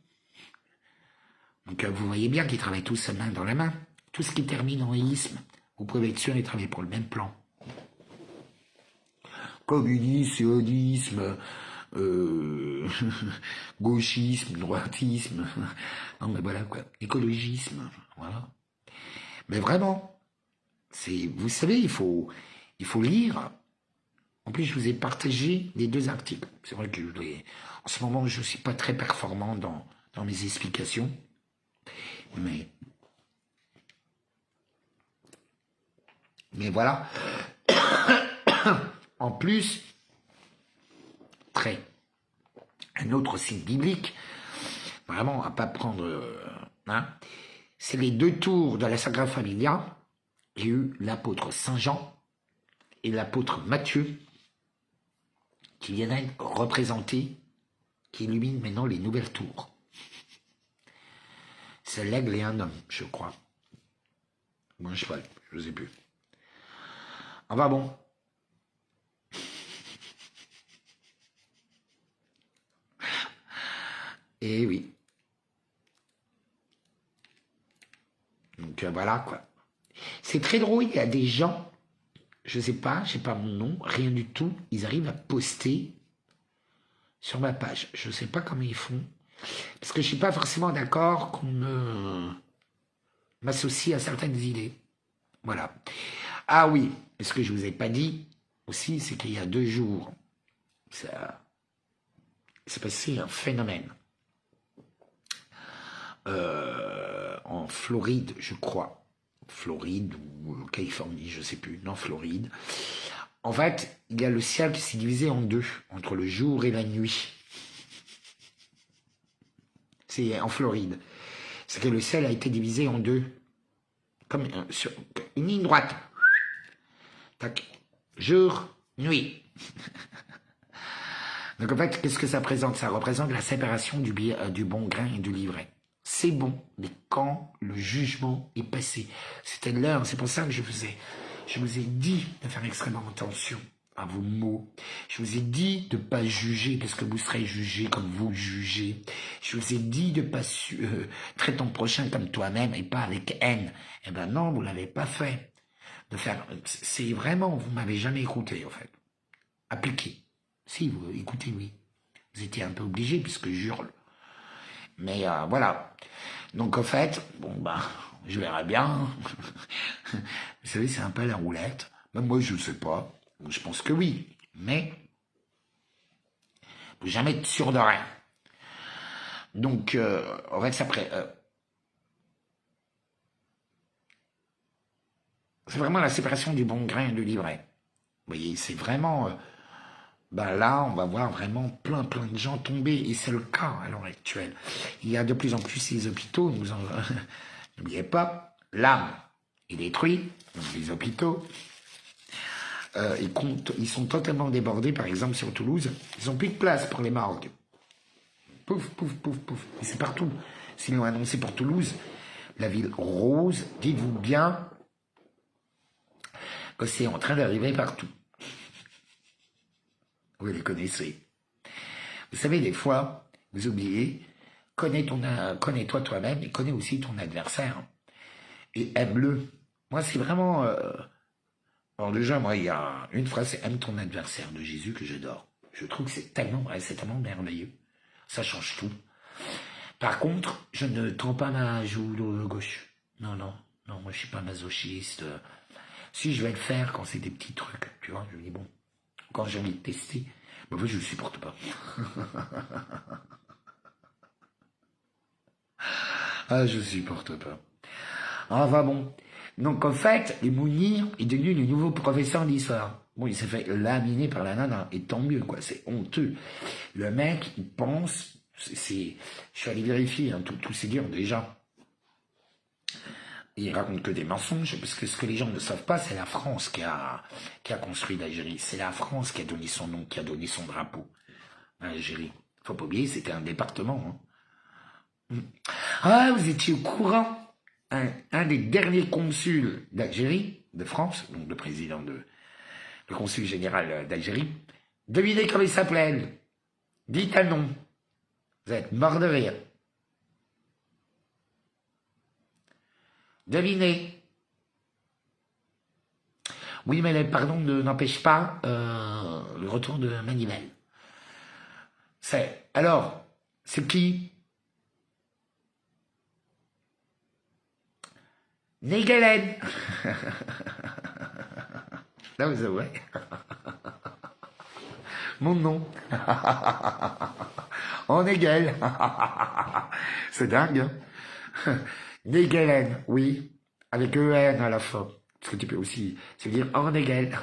Donc, vous voyez bien qu'ils travaillent tous main dans la main. Tout ce qui termine en isme, vous pouvez être sûr qu'ils travaillent pour le même plan. Communisme, sionisme, gauchisme, droitisme, non mais voilà quoi, écologisme, voilà. Mais vraiment, vous savez, il faut lire En plus, je vous ai partagé les 2 articles. C'est vrai que en ce moment, je ne suis pas très performant dans mes explications. Mais voilà. En plus, un autre signe biblique, vraiment à pas prendre, hein, c'est les 2 tours de la Sagrada Familia. Il y a eu l'apôtre Saint Jean et l'apôtre Matthieu qui viennent représenter, qui illuminent maintenant les nouvelles tours. C'est l'aigle et un homme, je crois. Ou un cheval, je ne sais plus. Enfin bon. Et oui. Donc voilà quoi. C'est très drôle, il y a des gens, je sais pas, j'ai pas mon nom, rien du tout, ils arrivent à poster sur ma page. Je sais pas comment ils font, parce que je suis pas forcément d'accord qu'on m'associe à certaines idées. Voilà. Ah oui, ce que je vous ai pas dit aussi, c'est qu'il y a 2 jours, ça s'est passé un phénomène. En Floride, je crois. Floride ou Californie, je sais plus. Non, Floride. En fait, il y a le ciel qui s'est divisé en 2, entre le jour et la nuit. C'est en Floride. C'est que le ciel a été divisé en 2. Comme sur une ligne droite. Tac. Jour, nuit. Donc en fait, qu'est-ce que ça représente? Ça représente la séparation du bon grain et du livret. C'est bon, mais quand le jugement est passé, c'était l'heure. C'est pour ça que je vous ai dit de faire extrêmement attention à vos mots. Je vous ai dit de ne pas juger parce que vous serez jugé comme vous jugez. Je vous ai dit de ne pas traiter ton prochain comme toi-même et pas avec haine. Eh ben non, vous l'avez pas fait. C'est vraiment, vous m'avez jamais écouté en fait. Appliquez. Si, vous écoutez, oui. Vous étiez un peu obligé puisque je hurle. Mais voilà. Donc en fait, bon bah, je verrai bien. Vous savez, c'est un peu la roulette. Même moi, je ne sais pas. Je pense que oui. Mais faut jamais être sûr de rien. Donc, en fait, c'est vraiment la séparation du bon grain et du livret. Vous voyez, c'est vraiment... ben là, on va voir vraiment plein de gens tomber, et c'est le cas à l'heure actuelle. Il y a de plus en plus ces hôpitaux, n'oubliez pas, l'âme est détruite, donc les hôpitaux, ils sont totalement débordés, par exemple sur Toulouse, ils n'ont plus de place pour les morgues. Pouf, pouf, pouf, pouf, et c'est partout. Sinon annoncé pour Toulouse, la ville rose, dites-vous bien que c'est en train d'arriver partout. Vous les connaissez. Vous savez, des fois, vous oubliez, connais-toi toi-même et connais aussi ton adversaire. Et aime-le. Moi, c'est vraiment... Alors déjà, moi, il y a une phrase, c'est « aime ton adversaire » de Jésus que j'adore. Je trouve que c'est tellement merveilleux. Ça change tout. Par contre, je ne tends pas ma joue gauche. Non, moi, je suis pas masochiste. Si, je vais le faire quand c'est des petits trucs, tu vois. Je me dis, bon, quand j'ai envie de tester, ben, moi, je ne supporte pas. Ah, je supporte pas. Enfin bon. Donc en fait, les Mounir est devenu le nouveau professeur d'histoire. Bon, il s'est fait laminer par la nana, et tant mieux, quoi, c'est honteux. Le mec, il pense, je suis allé vérifier, hein, tout c'est dur déjà. Il raconte que des mensonges, parce que ce que les gens ne savent pas, c'est la France qui a construit l'Algérie. C'est la France qui a donné son nom, qui a donné son drapeau à l'Algérie. Faut pas oublier, c'était un département. Hein. Ah, vous étiez au courant? Un des derniers consuls d'Algérie, de France, donc le consul général d'Algérie, devinez comment il s'appelait. Dites un nom. Vous êtes mort de rire. Devinez. Oui, mais les pardons n'empêchent pas le retour de Manivelle. Alors, c'est qui? Négalen. Là, vous savez. mon nom. En Hegel. C'est dingue, hein. Negelen, oui, avec EN à la fin. Parce que tu peux aussi, ça veut dire en Hegel.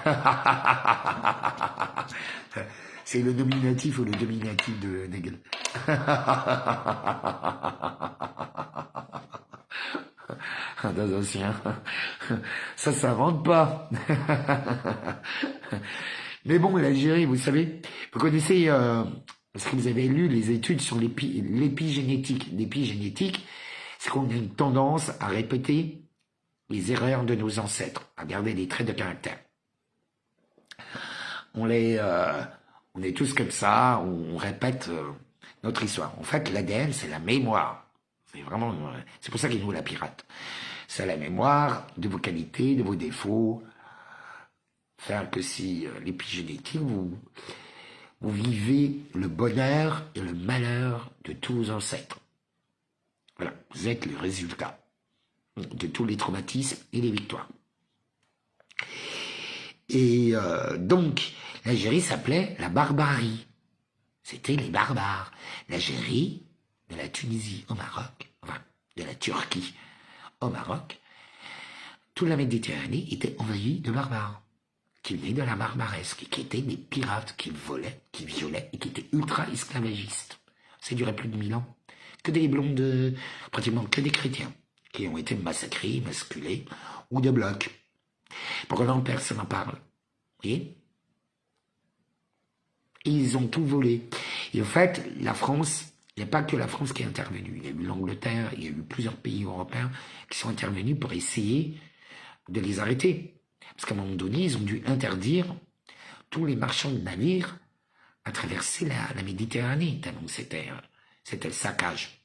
C'est le nominatif ou le dominatif de Hegel. Dans anciens. Ça s'invente pas. Mais bon, l'Algérie, vous savez, vous connaissez, parce que vous avez lu les études sur l'épigénétique. L'épigénétique, c'est qu'on a une tendance à répéter les erreurs de nos ancêtres, à garder des traits de caractère. On est tous comme ça, on répète notre histoire. En fait, l'ADN, c'est la mémoire. C'est vraiment, c'est pour ça qu'il nous la pirate. C'est la mémoire de vos qualités, de vos défauts. Faire que si l'épigénétique, vous vivez le bonheur et le malheur de tous vos ancêtres. Voilà, vous êtes le résultat de tous les traumatismes et les victoires. Et donc, l'Algérie s'appelait la barbarie. C'était les barbares. L'Algérie, de la Tunisie au Maroc, enfin, de la Turquie au Maroc, toute la Méditerranée était envahie de barbares, qui venaient de la barbaresque, qui étaient des pirates, qui volaient, qui violaient, et qui étaient ultra-esclavagistes. Ça durait plus de 1000 ans. Que des blondes, pratiquement que des chrétiens, qui ont été massacrés, masculés, ou de blocs. Pourquoi non, personne n'en parle? Vous voyez? Ils ont tout volé. Et en fait, la France, il n'y a pas que la France qui est intervenue. Il y a eu l'Angleterre, il y a eu plusieurs pays européens qui sont intervenus pour essayer de les arrêter. Parce qu'à un moment donné, ils ont dû interdire tous les marchands de navires à traverser la Méditerranée. Donc c'était le saccage.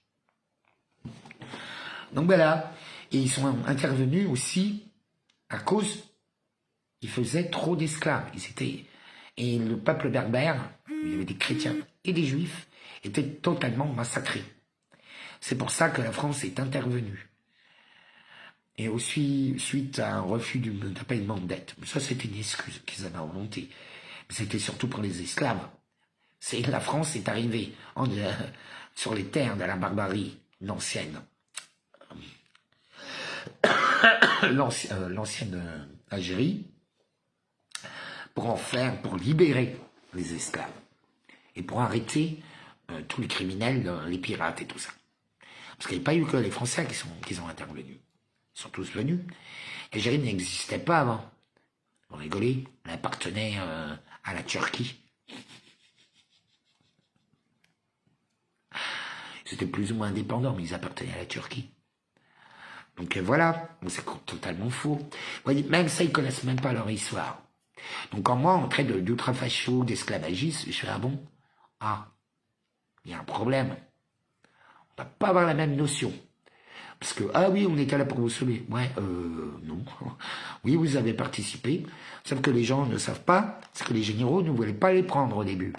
Donc voilà. Et ils sont intervenus aussi à cause ils faisaient trop d'esclaves. Et le peuple berbère, il y avait des chrétiens et des juifs, était totalement massacré. C'est pour ça que la France est intervenue. Et aussi, suite à un refus d'un paiement de dette. Ça, c'était une excuse qu'ils avaient inventée. Mais c'était surtout pour les esclaves. La France est arrivée sur les terres de la barbarie, l'ancienne Algérie, pour libérer les esclaves et pour arrêter tous les criminels, les pirates et tout ça. Parce qu'il n'y a pas eu que les Français qui sont intervenus. Ils sont tous venus. L'Algérie n'existait pas avant. Vous rigolez, elle appartenait à la Turquie. C'était plus ou moins indépendant, mais ils appartenaient à la Turquie. Donc voilà, c'est totalement faux. Vous voyez, même ça, ils connaissent même pas leur histoire. Donc quand moi, on traite d'ultra-facho, d'esclavagistes, je fais, ah bon? Ah, il y a un problème. On va pas avoir la même notion. Parce que, ah oui, on était là pour vous sauver. Ouais, non. Oui, vous avez participé. Sauf que les gens ne savent pas, c'est que les généraux ne voulaient pas les prendre au début.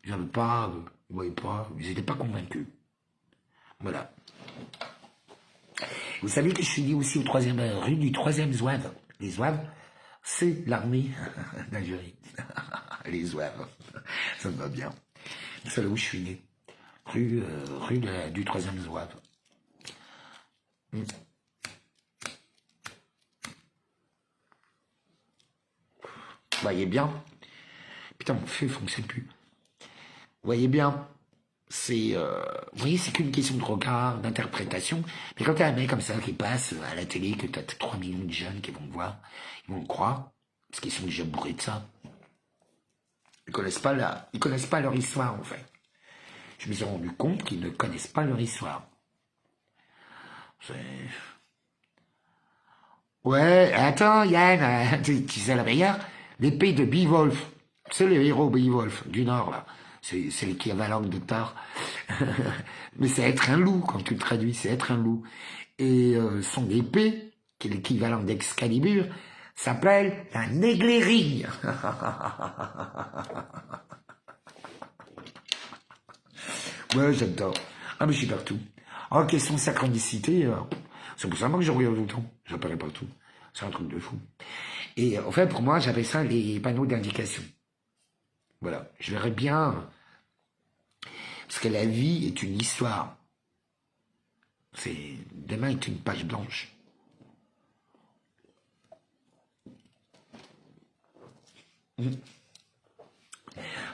Ils n'avaient pas, ils voyaient pas, ils n'étaient pas convaincus. Voilà. Vous savez que je suis dit aussi rue du 3e Zouave. Les Zouaves, c'est l'armée d'Algérie. Les Zouaves. Ça me va bien. C'est là où je suis né. Rue du 3e Zouave. Vous voyez bien. Putain, mon feu ne fonctionne plus. Vous voyez bien. Vous voyez, c'est qu'une question de regard, d'interprétation. Mais quand t'as un mec comme ça qui passe à la télé, que t'as 3 millions de jeunes qui vont me voir, ils vont me croire, parce qu'ils sont déjà bourrés de ça. Ils connaissent pas leur histoire, en fait. Je me suis rendu compte qu'ils ne connaissent pas leur histoire. Ouais, attends, Yann, tu sais la meilleure? L'épée de Beowulf. C'est le héros Beowulf du Nord, là. C'est l'équivalent de Thor. Mais c'est être un loup, quand tu le traduis, c'est être un loup. Et son épée, qui est l'équivalent d'Excalibur, s'appelle la Néglérie. Ouais, j'adore. Ah, mais je suis partout. En question de synchronicité, c'est pour ça moi que je regarde tout le temps. J'apparais partout. C'est un truc de fou. Et en fait, pour moi, j'appelle ça les panneaux d'indication. Voilà, je verrais bien, parce que la vie est une histoire. Demain est une page blanche.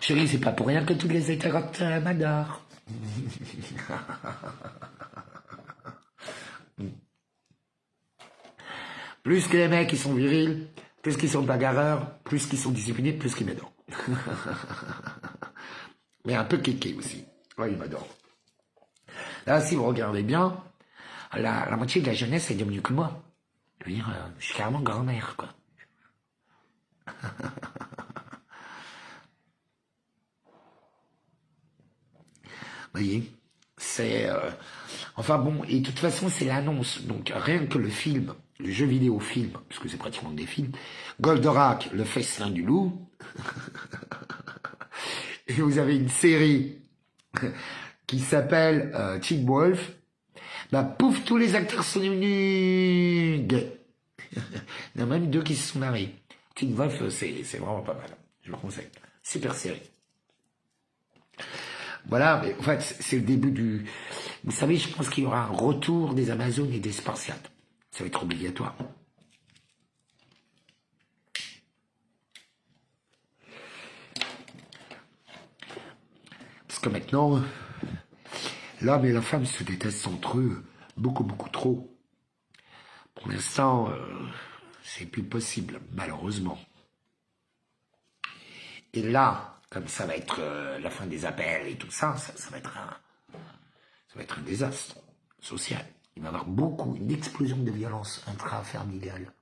Chérie, c'est pas pour rien que tous les hétéroctères m'adorent. Plus que les mecs qui sont virils, plus qu'ils sont bagarreurs, plus qu'ils sont disciplinés, plus qu'ils m'adorent. Mais un peu kéké aussi. Ouais, ils m'adorent. Là, si vous regardez bien, la moitié de la jeunesse est devenue que moi. Je veux dire, je suis carrément grand-mère, quoi. Vous voyez, c'est... enfin bon, et de toute façon, c'est l'annonce. Donc, rien que le film, le jeu vidéo film, parce que c'est pratiquement des films, Goldorak, le festin du loup, et vous avez une série qui s'appelle Teen Wolf, bah pouf, tous les acteurs sont devenus gays. Il y en a même 2 qui se sont mariés. Teen Wolf, c'est vraiment pas mal. Je le conseille. Super série. Voilà, mais en fait, c'est le début du... Vous savez, je pense qu'il y aura un retour des Amazones et des Spartiates. Ça va être obligatoire. Parce que maintenant, l'homme et la femme se détestent entre eux beaucoup, beaucoup trop. Pour l'instant, c'est plus possible, malheureusement. Et là, comme ça va être la fin des appels et tout ça, ça va être un désastre social. Il va y avoir une explosion de violence intrafamiliale.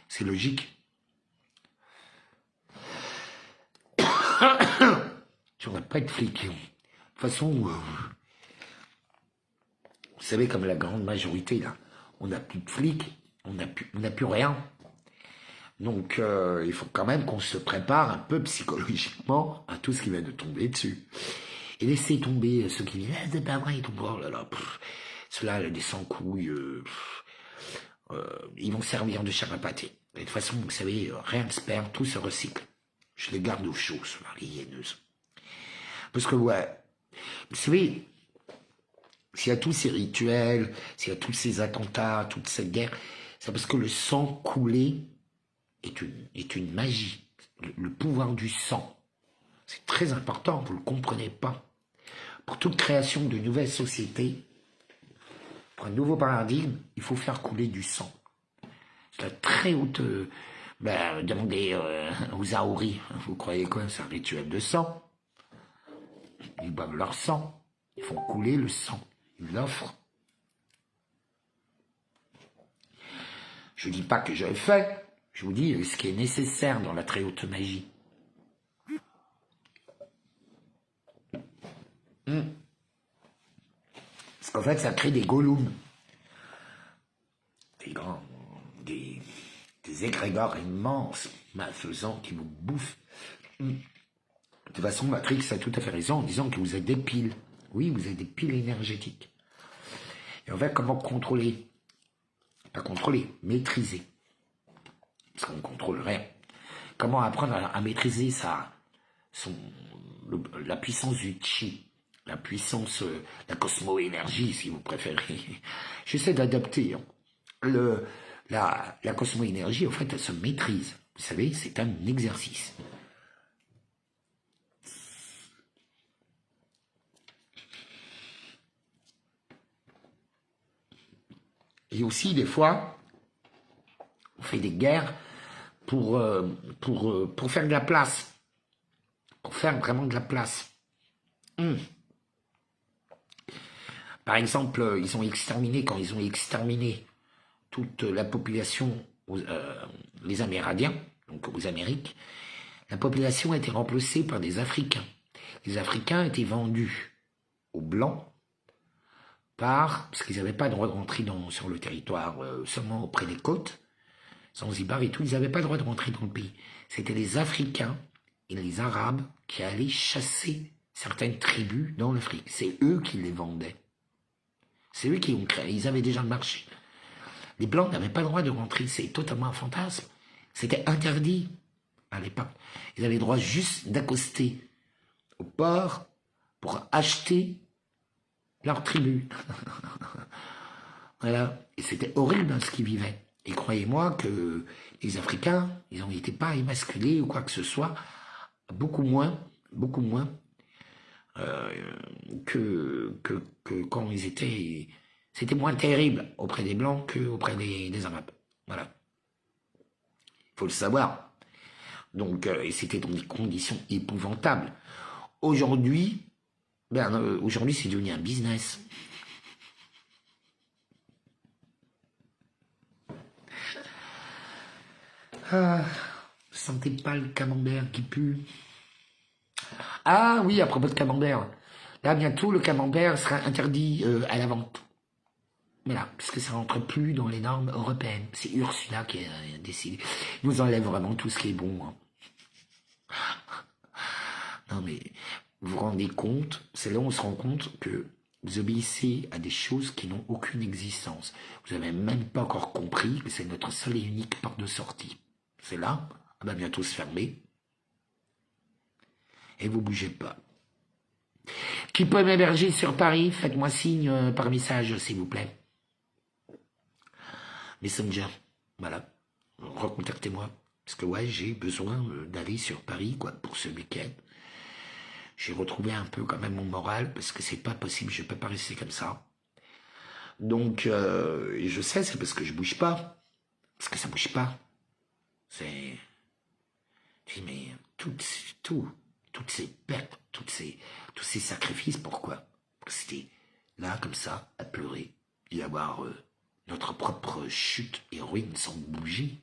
C'est logique. Tu ne vas pas être flic. De toute façon, vous savez, comme la grande majorité, là, on n'a plus de flics, on n'a plus rien. Donc, il faut quand même qu'on se prépare un peu psychologiquement à tout ce qui va nous tomber dessus. Et laisser tomber ceux qui disent « c'est pas vrai, ils tombent, oh là là, ceux-là, des sans-couilles, ils vont servir de chair à pâté. » De toute façon, vous savez, rien ne se perd, tout se recycle. Je les garde au chaud, ceux-là, les hyéneuses. Parce que, ouais, vous savez, s'il y a tous ces rituels, s'il y a tous ces attentats, toute cette guerre, c'est parce que le sang coulé est une magie. Le pouvoir du sang. C'est très important, vous ne le comprenez pas. Pour toute création de nouvelles sociétés, pour un nouveau paradigme, il faut faire couler du sang. C'est la très haute... demandez aux Aoris, vous croyez quoi? C'est un rituel de sang. Ils boivent leur sang. Ils font couler le sang. Ils l'offrent. Je ne dis pas que je le fais. Je vous dis ce qui est nécessaire dans la très haute magie. Parce qu'en fait, ça crée des golems. Des égrégores immenses, malfaisants, qui vous bouffent. De toute façon, Matrix a tout à fait raison en disant que vous êtes des piles. Oui, vous êtes des piles énergétiques. Et en fait, comment contrôler? Pas contrôler, maîtriser. Parce qu'on ne contrôle rien. Comment apprendre à maîtriser la puissance du chi, la puissance, la cosmo-énergie, si vous préférez. J'essaie d'adapter. La cosmo-énergie, en fait, elle se maîtrise. Vous savez, c'est un exercice. Et aussi, des fois, on fait des guerres pour faire de la place. Pour faire vraiment de la place. Par exemple, ils ont exterminé, quand ils ont exterminé toute la population, les Amérindiens, donc aux Amériques, la population a été remplacée par des Africains. Les Africains étaient vendus aux Blancs parce qu'ils n'avaient pas le droit de rentrer sur le territoire, seulement auprès des côtes, Zanzibar et tout, ils n'avaient pas le droit de rentrer dans le pays. C'était les Africains et les Arabes qui allaient chasser certaines tribus dans l'Afrique. C'est eux qui les vendaient. C'est eux qui ont créé, ils avaient déjà le marché. Les Blancs n'avaient pas le droit de rentrer, c'est totalement un fantasme. C'était interdit. à l'époque. Ils avaient le droit juste d'accoster au port pour acheter leur tribu. Voilà. Et c'était horrible ce qu'ils vivaient. Et croyez-moi que les Africains, ils n'ont été pas émasculés ou quoi que ce soit, beaucoup moins que quand ils étaient... C'était moins terrible auprès des Blancs qu'auprès des Arabes. Voilà. Il faut le savoir. Donc, et c'était dans des conditions épouvantables. Aujourd'hui, aujourd'hui, c'est devenu un business. Ah, vous sentez pas le camembert qui pue? Ah oui, à propos de camembert. Là, bientôt, le camembert sera interdit à la vente. Voilà, parce que ça rentre plus dans les normes européennes. C'est Ursula qui a décidé. Il nous enlève vraiment tout ce qui est bon. Hein. Non mais, vous vous rendez compte, c'est là où on se rend compte que vous obéissez à des choses qui n'ont aucune existence. Vous n'avez même pas encore compris que c'est notre seule et unique porte de sortie. C'est là, elle va bientôt se fermer. Et vous bougez pas. Qui peut m'héberger sur Paris? Faites-moi signe par message, s'il vous plaît. Messenger, voilà. Recontactez-moi. Parce que ouais, j'ai besoin d'aller sur Paris, quoi, pour ce week-end. J'ai retrouvé un peu quand même mon moral, parce que c'est pas possible, je peux pas rester comme ça. Donc, je sais, c'est parce que je bouge pas. Parce que ça bouge pas. C'est... Je dis, mais toutes ces pertes, tous ces sacrifices, pourquoi? Parce que c'était là, comme ça, à pleurer, et avoir notre propre chute et ruine sans bouger.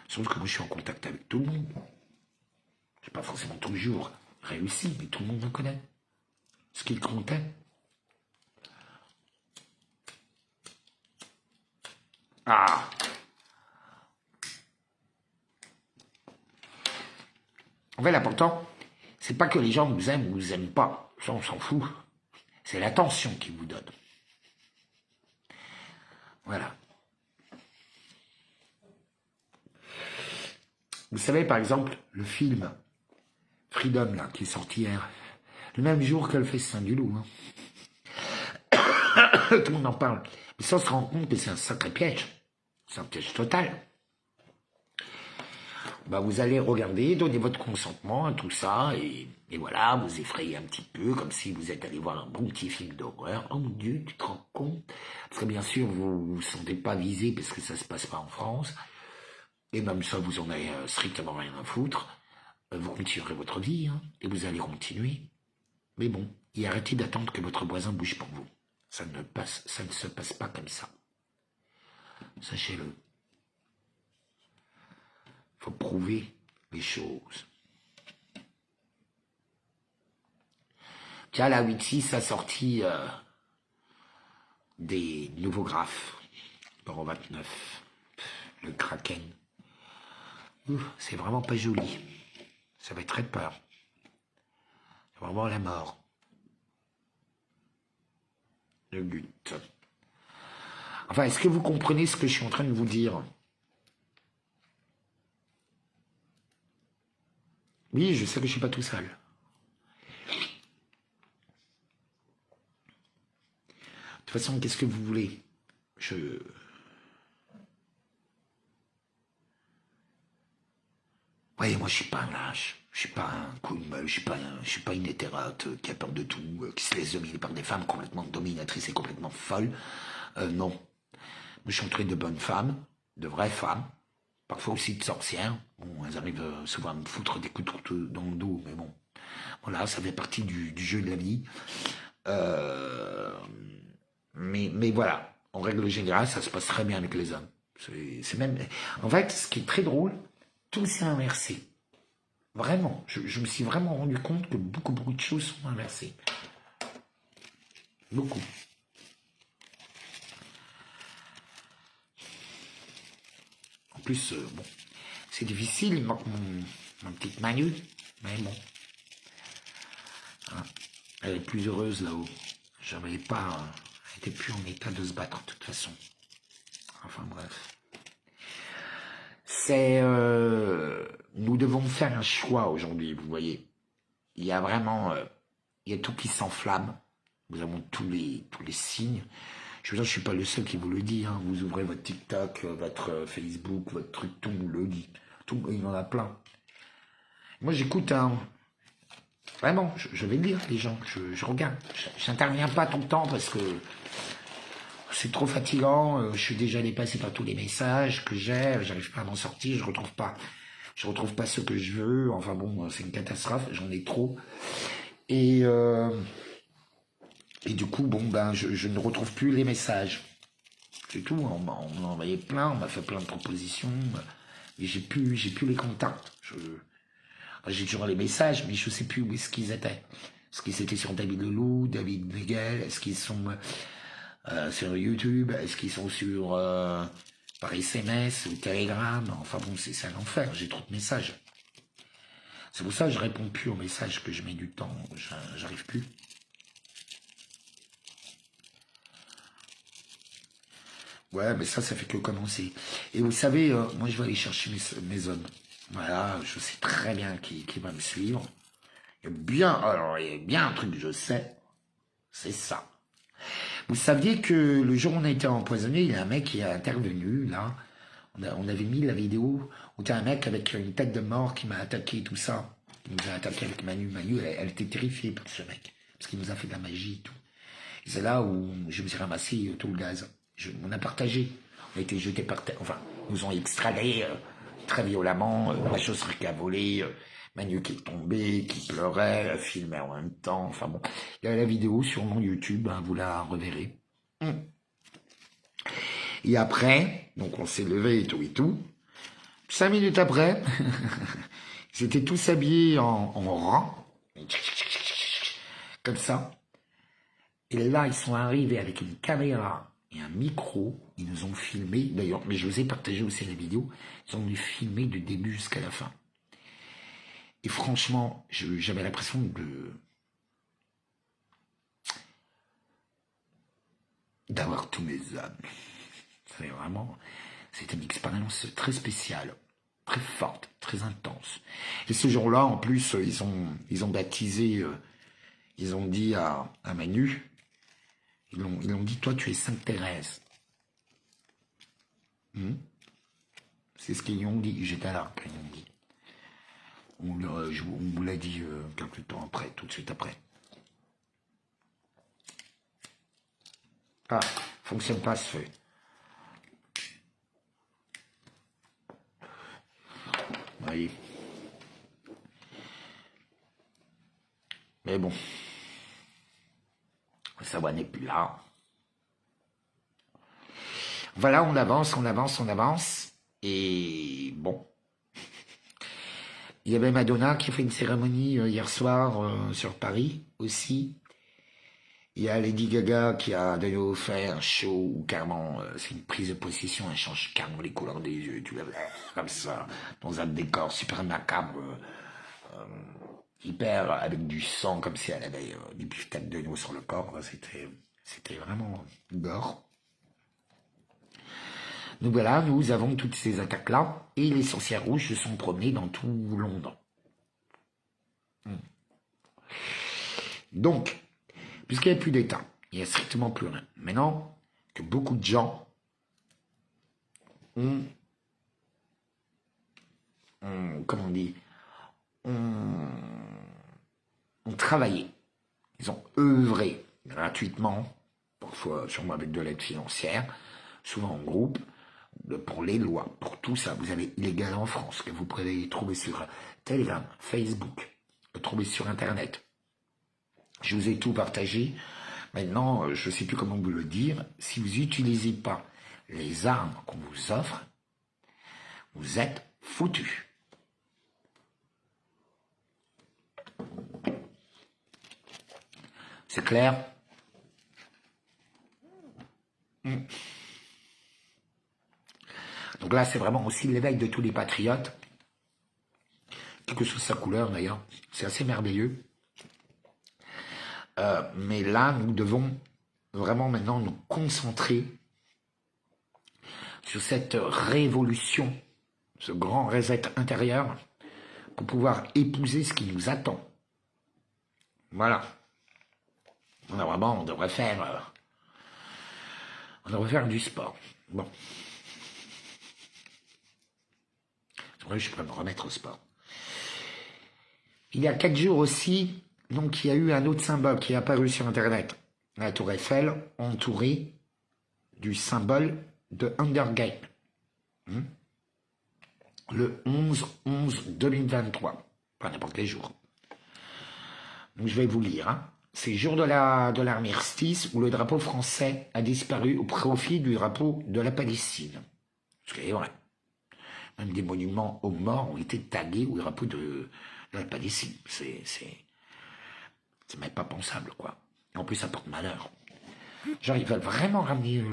Sauf que moi, je suis en contact avec tout le monde. Je n'ai pas forcément toujours réussi, mais tout le monde me connaît. Ce qu'il comptait. Ah! En fait, l'important, c'est pas que les gens vous aiment ou vous aiment pas. Ça, on s'en fout. C'est l'attention qu'ils vous donnent. Voilà. Vous savez, par exemple, le film Freedom, là, qui est sorti hier, le même jour que le Festin du Loup. Hein. Tout le monde en parle. Mais ça, on se rend compte que c'est un sacré piège. C'est un piège total. Bah, vous allez regarder, donner votre consentement à tout ça, et voilà, vous effrayez un petit peu, comme si vous êtes allé voir un bon petit film d'horreur. Oh mon Dieu, tu te rends compte? Parce que bien sûr, vous ne vous sentez pas visé, parce que ça se passe pas en France, et même ça, vous en avez strictement rien à foutre. Vous continuerez votre vie, hein, et vous allez continuer. Mais bon, et arrêtez d'attendre que votre voisin bouge pour vous. Ça ne se passe pas comme ça. Sachez-le. Il faut prouver les choses. Tiens, la 8.6 a sorti des nouveaux graphes. Pour 29. Le Kraken. C'est vraiment pas joli. Ça va être très peur. C'est vraiment la mort. Le but. Enfin, est-ce que vous comprenez ce que je suis en train de vous dire? Oui, je sais que je ne suis pas tout seul. De toute façon, qu'est-ce que vous voulez? Oui, moi, je suis pas un lâche. Je suis pas un coup de meule. Je suis pas une hétérote qui a peur de tout, qui se laisse dominer par des femmes complètement dominatrices et complètement folles. Non. Moi, je suis entouré de bonnes femmes, de vraies femmes, parfois aussi de sorcières. Bon, elles arrivent souvent à me foutre des coups dans le dos, mais bon. Voilà, ça fait partie du jeu de la vie. Mais voilà, en règle générale, ça se passe très bien avec les hommes. C'est même... En fait, ce qui est très drôle, tout s'est inversé. Vraiment, je me suis vraiment rendu compte que beaucoup de choses sont inversées. Beaucoup. En plus, bon, c'est difficile, il manque ma petite Manu, mais bon. Hein, elle est plus heureuse là-haut. J'avais pas... Elle n'était plus en état de se battre, de toute façon. Enfin, bref. c'est... nous devons faire un choix aujourd'hui, vous voyez. Il y a vraiment... il y a tout qui s'enflamme. Nous avons tous les signes. Je veux dire, je suis pas le seul qui vous le dit. Hein. Vous ouvrez votre TikTok, votre Facebook, votre truc, tout vous le dit. Tout, il y en a plein. Moi, j'écoute, hein. Vraiment, je vais lire les gens. Je regarde. J'interviens pas tout le temps parce que c'est trop fatigant. Je suis déjà dépassé par tous les messages que j'ai. J'arrive pas à m'en sortir. Je retrouve pas ceux que je veux. Enfin bon, c'est une catastrophe. J'en ai trop. Et du coup, bon, ben, je ne retrouve plus les messages. C'est tout. On m'a envoyé plein. On m'a fait plein de propositions. Et j'ai plus les contacts. J'ai toujours les messages, mais je sais plus où est-ce qu'ils étaient. Est-ce qu'ils étaient sur David Leloup, David Miguel? Est-ce qu'ils sont sur YouTube? Est-ce qu'ils sont sur par SMS ou Telegram? Enfin bon, c'est un enfer. J'ai trop de messages. C'est pour ça que je réponds plus aux messages, que je mets du temps. J'arrive plus. Ouais, mais ça fait que commencer. Et vous savez, moi je vais aller chercher mes hommes. Voilà, je sais très bien qui va me suivre. Il y a bien un truc que je sais, c'est ça. Vous saviez que le jour où on a été empoisonné, il y a un mec qui est intervenu, là. On avait mis la vidéo où t'as un mec avec une tête de mort qui m'a attaqué, tout ça. Il nous a attaqué avec Manu. Manu, elle était terrifiée par ce mec. Parce qu'il nous a fait de la magie et tout. Et c'est là où je me suis ramassé tout le gaz. On a partagé. On a été jetés par terre. Enfin, nous ont extradés très violemment. La chausserie qui a volé. Manu qui est tombé, qui pleurait, filmait en même temps. Enfin bon, il y a la vidéo sur mon YouTube, hein, vous la reverrez. Et après, donc on s'est levé et tout et tout. 5 minutes après, ils étaient tous habillés en rang, comme ça. Et là, ils sont arrivés avec une caméra et un micro. Ils nous ont filmé, d'ailleurs, mais je vous ai partagé aussi la vidéo. Ils ont nous filmé du début jusqu'à la fin. Et franchement, j'avais l'impression d'avoir tous mes âmes. C'était une expérience très spéciale, très forte, très intense. Et ce jour-là, en plus, ils ont baptisé, ils ont dit à Manu, ils l'ont dit, toi, tu es Sainte Thérèse. C'est ce qu'ils ont dit. J'étais là quand ils ont dit. On vous l'a dit quelques temps après, tout de suite après. Ah, fonctionne pas ce feu. Oui. Mais bon, ça va n'est plus là. Voilà, on avance. Et bon. Il y avait Madonna qui a fait une cérémonie hier soir sur Paris aussi. Il y a Lady Gaga qui a de nouveau fait un show où carrément c'est une prise de possession, elle change carrément les couleurs des yeux, tu vois, comme ça, dans un décor super macabre, hyper avec du sang, comme si elle avait des beefsteaks de nouveau sur le corps. C'était vraiment gore. Donc voilà, nous avons toutes ces attaques-là, et les sorcières rouges se sont promenées dans tout Londres. Donc, puisqu'il n'y a plus d'État, il n'y a strictement plus rien. Maintenant que beaucoup de gens ont travaillé, ils ont œuvré gratuitement, parfois sûrement avec de l'aide financière, souvent en groupe, pour les lois, pour tout ça. Vous avez illégal en France, que vous pouvez trouver sur Telegram, Facebook, trouver sur Internet. Je vous ai tout partagé. Maintenant, je ne sais plus comment vous le dire. Si vous n'utilisez pas les armes qu'on vous offre, vous êtes foutus. C'est clair? Donc là, c'est vraiment aussi l'éveil de tous les patriotes, quelle que soit sa couleur d'ailleurs. C'est assez merveilleux. Mais là, nous devons vraiment maintenant nous concentrer sur cette révolution ce grand reset intérieur, pour pouvoir épouser ce qui nous attend. Voilà. Vraiment, on devrait faire du sport. Bon. C'est vrai que je pourrais me remettre au sport. Il y a 4 jours aussi, donc il y a eu un autre symbole qui est apparu sur Internet. La tour Eiffel, entourée du symbole de Hunger Games. Le 11-11-2023. Pas n'importe quel jour. Donc je vais vous lire. Hein. C'est jour de l'armistice où le drapeau français a disparu au profit du drapeau de la Palestine. Ce qui est vrai. Même des monuments aux morts ont été tagués au drapeau de la Palestine. C'est même pas pensable, quoi. En plus, ça porte malheur. Genre, ils veulent vraiment ramener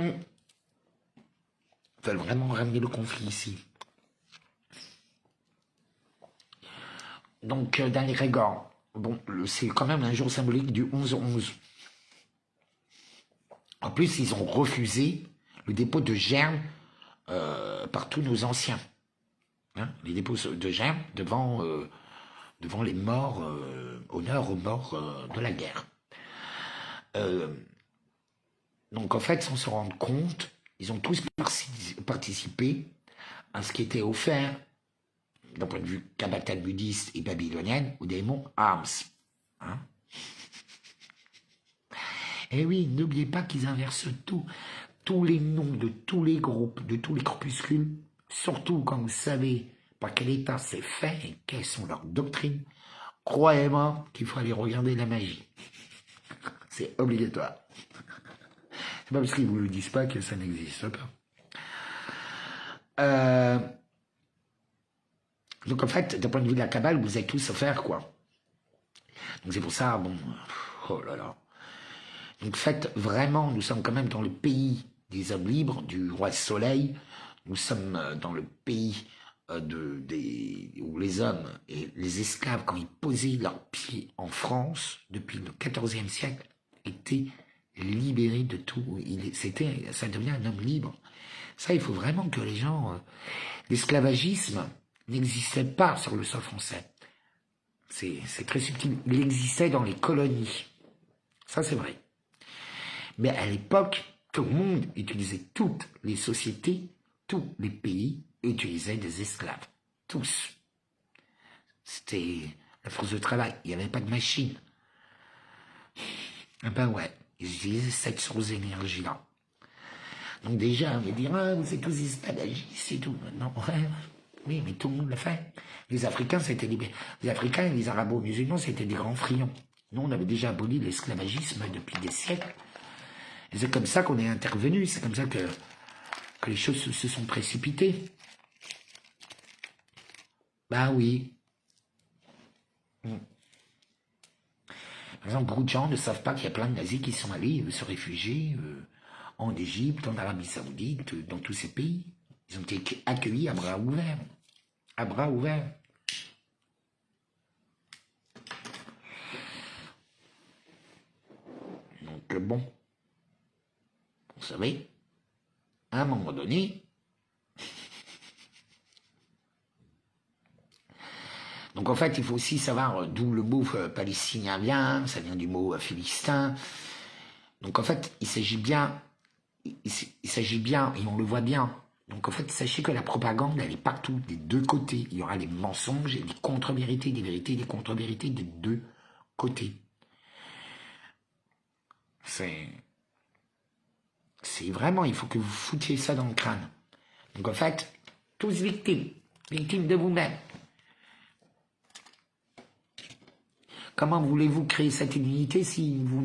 Ils veulent vraiment ramener le conflit ici. Donc, dans les Grégor, bon, c'est quand même un jour symbolique du 11-11. En plus, ils ont refusé le dépôt de germes par tous nos anciens. Hein, les dépôts de germes devant les morts, honneur aux morts de la guerre. Donc, en fait, sans se rendre compte, ils ont tous participé à ce qui était offert d'un point de vue kabbalah bouddhiste et babylonienne, au démon Arms. Hein. Et oui, n'oubliez pas qu'ils inversent tous les noms de tous les groupes, de tous les corpuscules, surtout quand vous savez par quel état c'est fait et quelles sont leurs doctrines. Croyez-moi qu'il faut aller regarder la magie. C'est obligatoire. C'est pas parce qu'ils vous le disent pas que ça n'existe pas. Donc en fait, d'un point de vue de la Kabbale, vous êtes tous offerts, quoi. Donc c'est pour ça, bon, oh là là. Donc faites vraiment, nous sommes quand même dans le pays des hommes libres, du roi soleil. Nous sommes dans le pays où les hommes et les esclaves, quand ils posaient leurs pieds en France, depuis le XIVe siècle, étaient libérés de tout. Ça devenait un homme libre. Ça, il faut vraiment que les gens... l'esclavagisme n'existait pas sur le sol français. C'est très subtil. Il existait dans les colonies. Ça, c'est vrai. Mais à l'époque, tout le monde utilisait, toutes les sociétés, tous les pays utilisaient des esclaves. Tous. C'était la force de travail. Il n'y avait pas de machine. Eh ben ouais, ils utilisaient cette source d'énergie-là. Donc déjà, on va dire, ah, vous êtes tous esclavagistes et tout. Non, ouais, oui, mais tout le monde l'a fait. Les Africains, les Africains et les Arabo-musulmans, c'était des grands friands. Nous, on avait déjà aboli l'esclavagisme depuis des siècles. Et c'est comme ça qu'on est intervenu. C'est comme ça que les choses se sont précipitées. Bah oui. Par exemple, beaucoup de gens ne savent pas qu'il y a plein de nazis qui sont allés se réfugier en Égypte, en Arabie Saoudite, dans tous ces pays. Ils ont été accueillis à bras ouverts. À bras ouverts. Donc bon, vous savez, à un moment donné, donc en fait, il faut aussi savoir d'où le mot palestinien vient, ça vient du mot philistin. Donc en fait, il s'agit bien, et on le voit bien. Donc en fait, sachez que la propagande, elle est partout, des deux côtés. Il y aura des mensonges et des contre-vérités, des vérités et des contre-vérités des deux côtés. C'est vraiment, il faut que vous foutiez ça dans le crâne. Donc en fait, tous victimes de vous-même. Comment voulez-vous créer cette unité si vous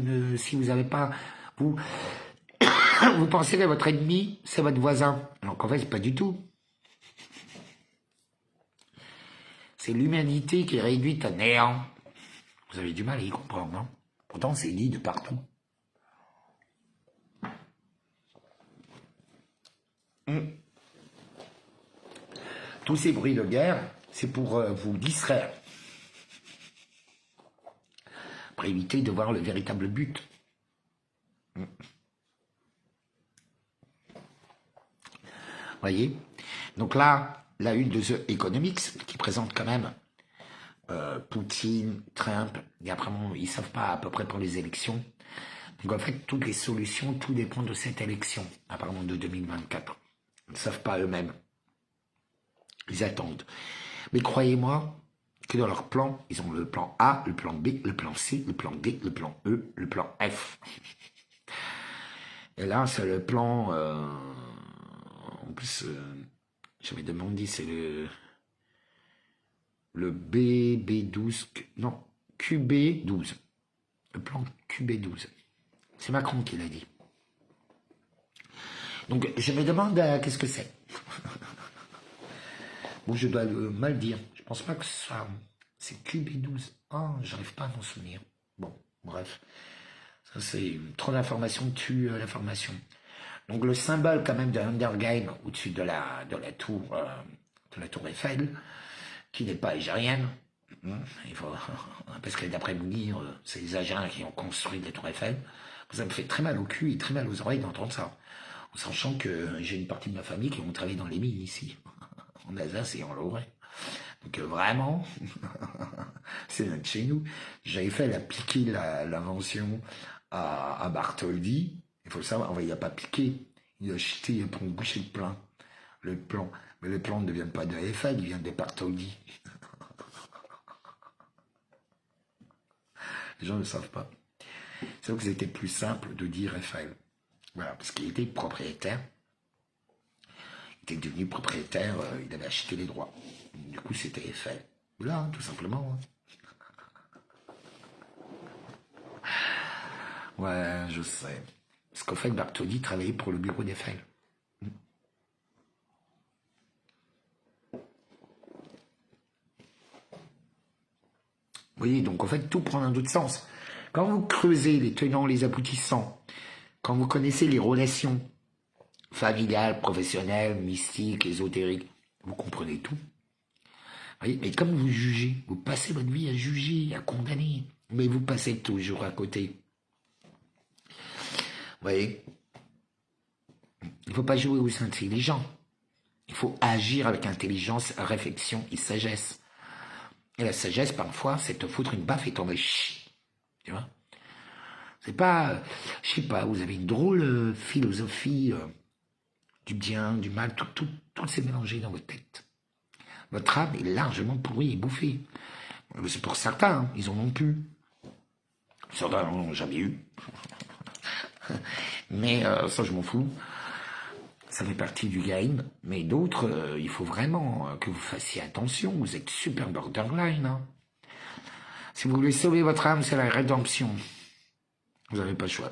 n'avez pas, vous pensez que votre ennemi, c'est votre voisin. Alors qu'en fait, c'est pas du tout. C'est l'humanité qui est réduite à néant. Vous avez du mal à y comprendre, non? Pourtant, c'est dit de partout. Tous ces bruits de guerre, c'est pour vous distraire. Pour éviter de voir le véritable but. voyez. Donc là, la une de The Economics, qui présente quand même Poutine, Trump, et après, ils savent pas à peu près pour les élections. Donc en fait, toutes les solutions, tout dépend de cette élection, apparemment de 2024. Ils ne savent pas eux-mêmes. Ils attendent. Mais croyez-moi que dans leur plan, ils ont le plan A, le plan B, le plan C, le plan D, le plan E, le plan F. Et là, c'est le plan... en plus, j'avais demandé, c'est le BB12... Non, QB12. Le plan QB12. C'est Macron qui l'a dit. Donc, je me demande qu'est-ce que c'est. Bon, je dois mal dire. Je pense pas que ça... C'est QB12. Ah, j'arrive pas à m'en souvenir. Bon, bref. Ça, c'est trop d'informations tue l'information. Donc, le symbole, quand même, de Hunger Game au-dessus de la tour Eiffel, qui n'est pas algérienne. Il faut, parce que d'après Mounir, c'est les Algériens qui ont construit la tour Eiffel. Ça me fait très mal au cul et très mal aux oreilles d'entendre ça. En sachant que j'ai une partie de ma famille qui ont travaillé dans les mines ici, en Alsace et en Lorraine. Donc vraiment, c'est notre chez nous. J'avais fait appliquer l'invention à Bartholdi. Il faut le savoir, enfin, il n'a pas piqué. Il a jeté pour boucher le plan. Le plan. Mais le plan ne vient pas de Eiffel, il vient de Bartholdi. Les gens ne le savent pas. C'est vrai que c'était plus simple de dire Eiffel. Voilà, parce qu'il était propriétaire. Il était devenu propriétaire, il avait acheté les droits. Du coup, c'était Eiffel. Voilà, hein, tout simplement. Hein. Ouais, je sais. Parce qu'en fait, Bartholdi travaillait pour le bureau d'Eiffel. Vous voyez, donc en fait, tout prend un autre sens. Quand vous creusez les tenants, les aboutissants, quand vous connaissez les relations familiales, professionnelles, mystiques, ésotériques, vous comprenez tout. Vous voyez, mais comme vous jugez, vous passez votre vie à juger, à condamner, mais vous passez toujours à côté. Vous voyez, il ne faut pas jouer aux intelligents. Il faut agir avec intelligence, réflexion et sagesse. Et la sagesse, parfois, c'est te foutre une baffe et t'en chier. Tu vois? C'est pas, je sais pas, vous avez une drôle philosophie du bien, du mal, tout s'est mélangé dans votre tête. Votre âme est largement pourrie et bouffée. C'est pour certains, hein, ils en ont plus. Certains n'en ont jamais eu. Mais ça, je m'en fous. Ça fait partie du game. Mais d'autres, il faut vraiment que vous fassiez attention. Vous êtes super borderline. Hein. Si vous voulez sauver votre âme, c'est la rédemption. Vous n'avez pas le choix.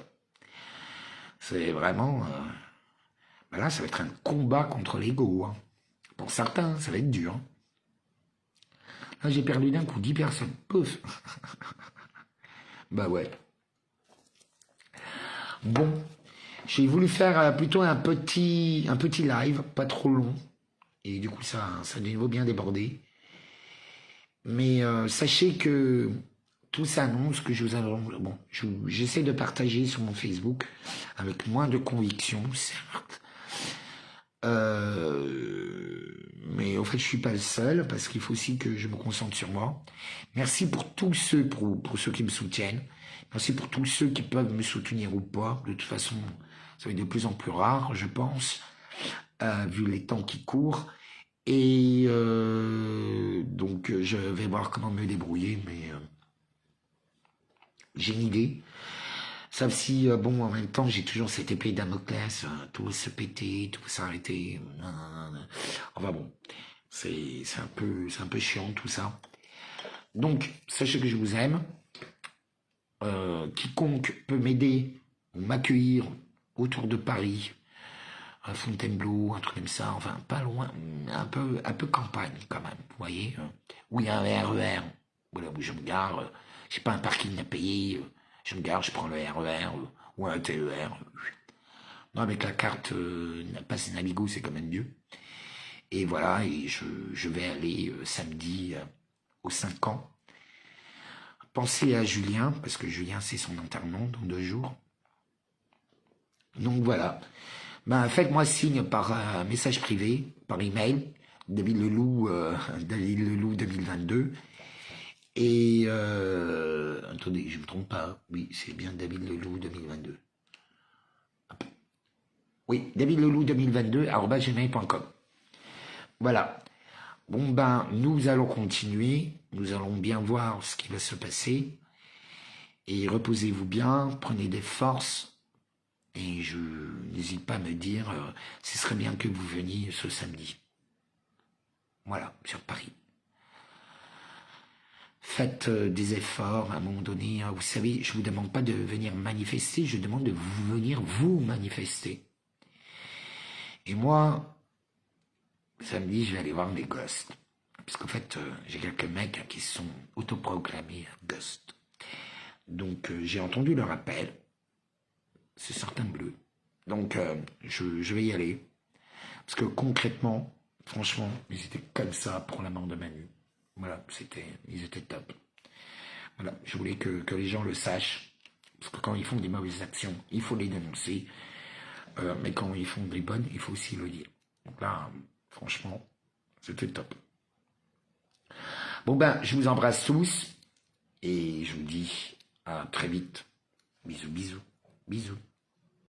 C'est vraiment... ben là, ça va être un combat contre l'ego. Hein. Pour certains, ça va être dur. Hein. Là, j'ai perdu d'un coup 10 personnes. Pouf. Bah ouais. Bon. J'ai voulu faire plutôt un petit live, pas trop long. Et du coup, ça a de nouveau bien débordé. Mais sachez que tout s'annonce, que je vous annonce. Bon, j'essaie de partager sur mon Facebook avec moins de conviction, certes. Mais au fait, je suis pas le seul parce qu'il faut aussi que je me concentre sur moi. Merci pour tous ceux, pour ceux qui me soutiennent. Merci pour tous ceux qui peuvent me soutenir ou pas. De toute façon, ça va être de plus en plus rare, je pense, vu les temps qui courent. Et donc, je vais voir comment me débrouiller, mais j'ai une idée. Sauf si, bon, en même temps, j'ai toujours cette épée Damoclès, tout va se péter, tout va s'arrêter. Enfin bon, c'est un peu chiant tout ça. Donc, sachez que je vous aime. Quiconque peut m'aider ou m'accueillir autour de Paris, à Fontainebleau, un truc comme ça, enfin pas loin, un peu campagne quand même, vous voyez, où il y a un RER, voilà, où je me gare, j'ai pas un parking à payer, je me gare, je prends le RER ou un TER. Non, avec la carte passe Navigo, c'est quand même mieux. Et voilà, et je vais aller samedi aux 5 ans. Pensez à Julien, parce que Julien, c'est son enterrement dans 2 jours. Donc voilà. Ben, faites-moi signe par message privé, par email, David Leloup, David Leloup 2022. Et attendez, je ne me trompe pas. Oui, c'est bien David Leloup 2022. Oui, David Leloup 2022 @gmail.com. Voilà. Bon ben, nous allons continuer. Nous allons bien voir ce qui va se passer. Et reposez-vous bien, prenez des forces. Et je n'hésite pas à me dire, ce serait bien que vous veniez ce samedi. Voilà, sur Paris. Faites des efforts à un moment donné. Vous savez, je ne vous demande pas de venir manifester, je demande de venir vous manifester. Et moi, samedi, je vais aller voir des ghosts. Parce qu'en fait, j'ai quelques mecs qui sont autoproclamés ghosts. Donc, j'ai entendu leur appel. C'est certain bleu. Donc, je vais y aller. Parce que concrètement, franchement, ils étaient comme ça pour la mort de Manu. Voilà, ils étaient top. Voilà, je voulais que les gens le sachent. Parce que quand ils font des mauvaises actions, il faut les dénoncer. Mais quand ils font des bonnes, il faut aussi le dire. Donc là, franchement, c'était top. Bon ben, je vous embrasse tous. Et je vous dis à très vite. Bisous, bisous, bisous.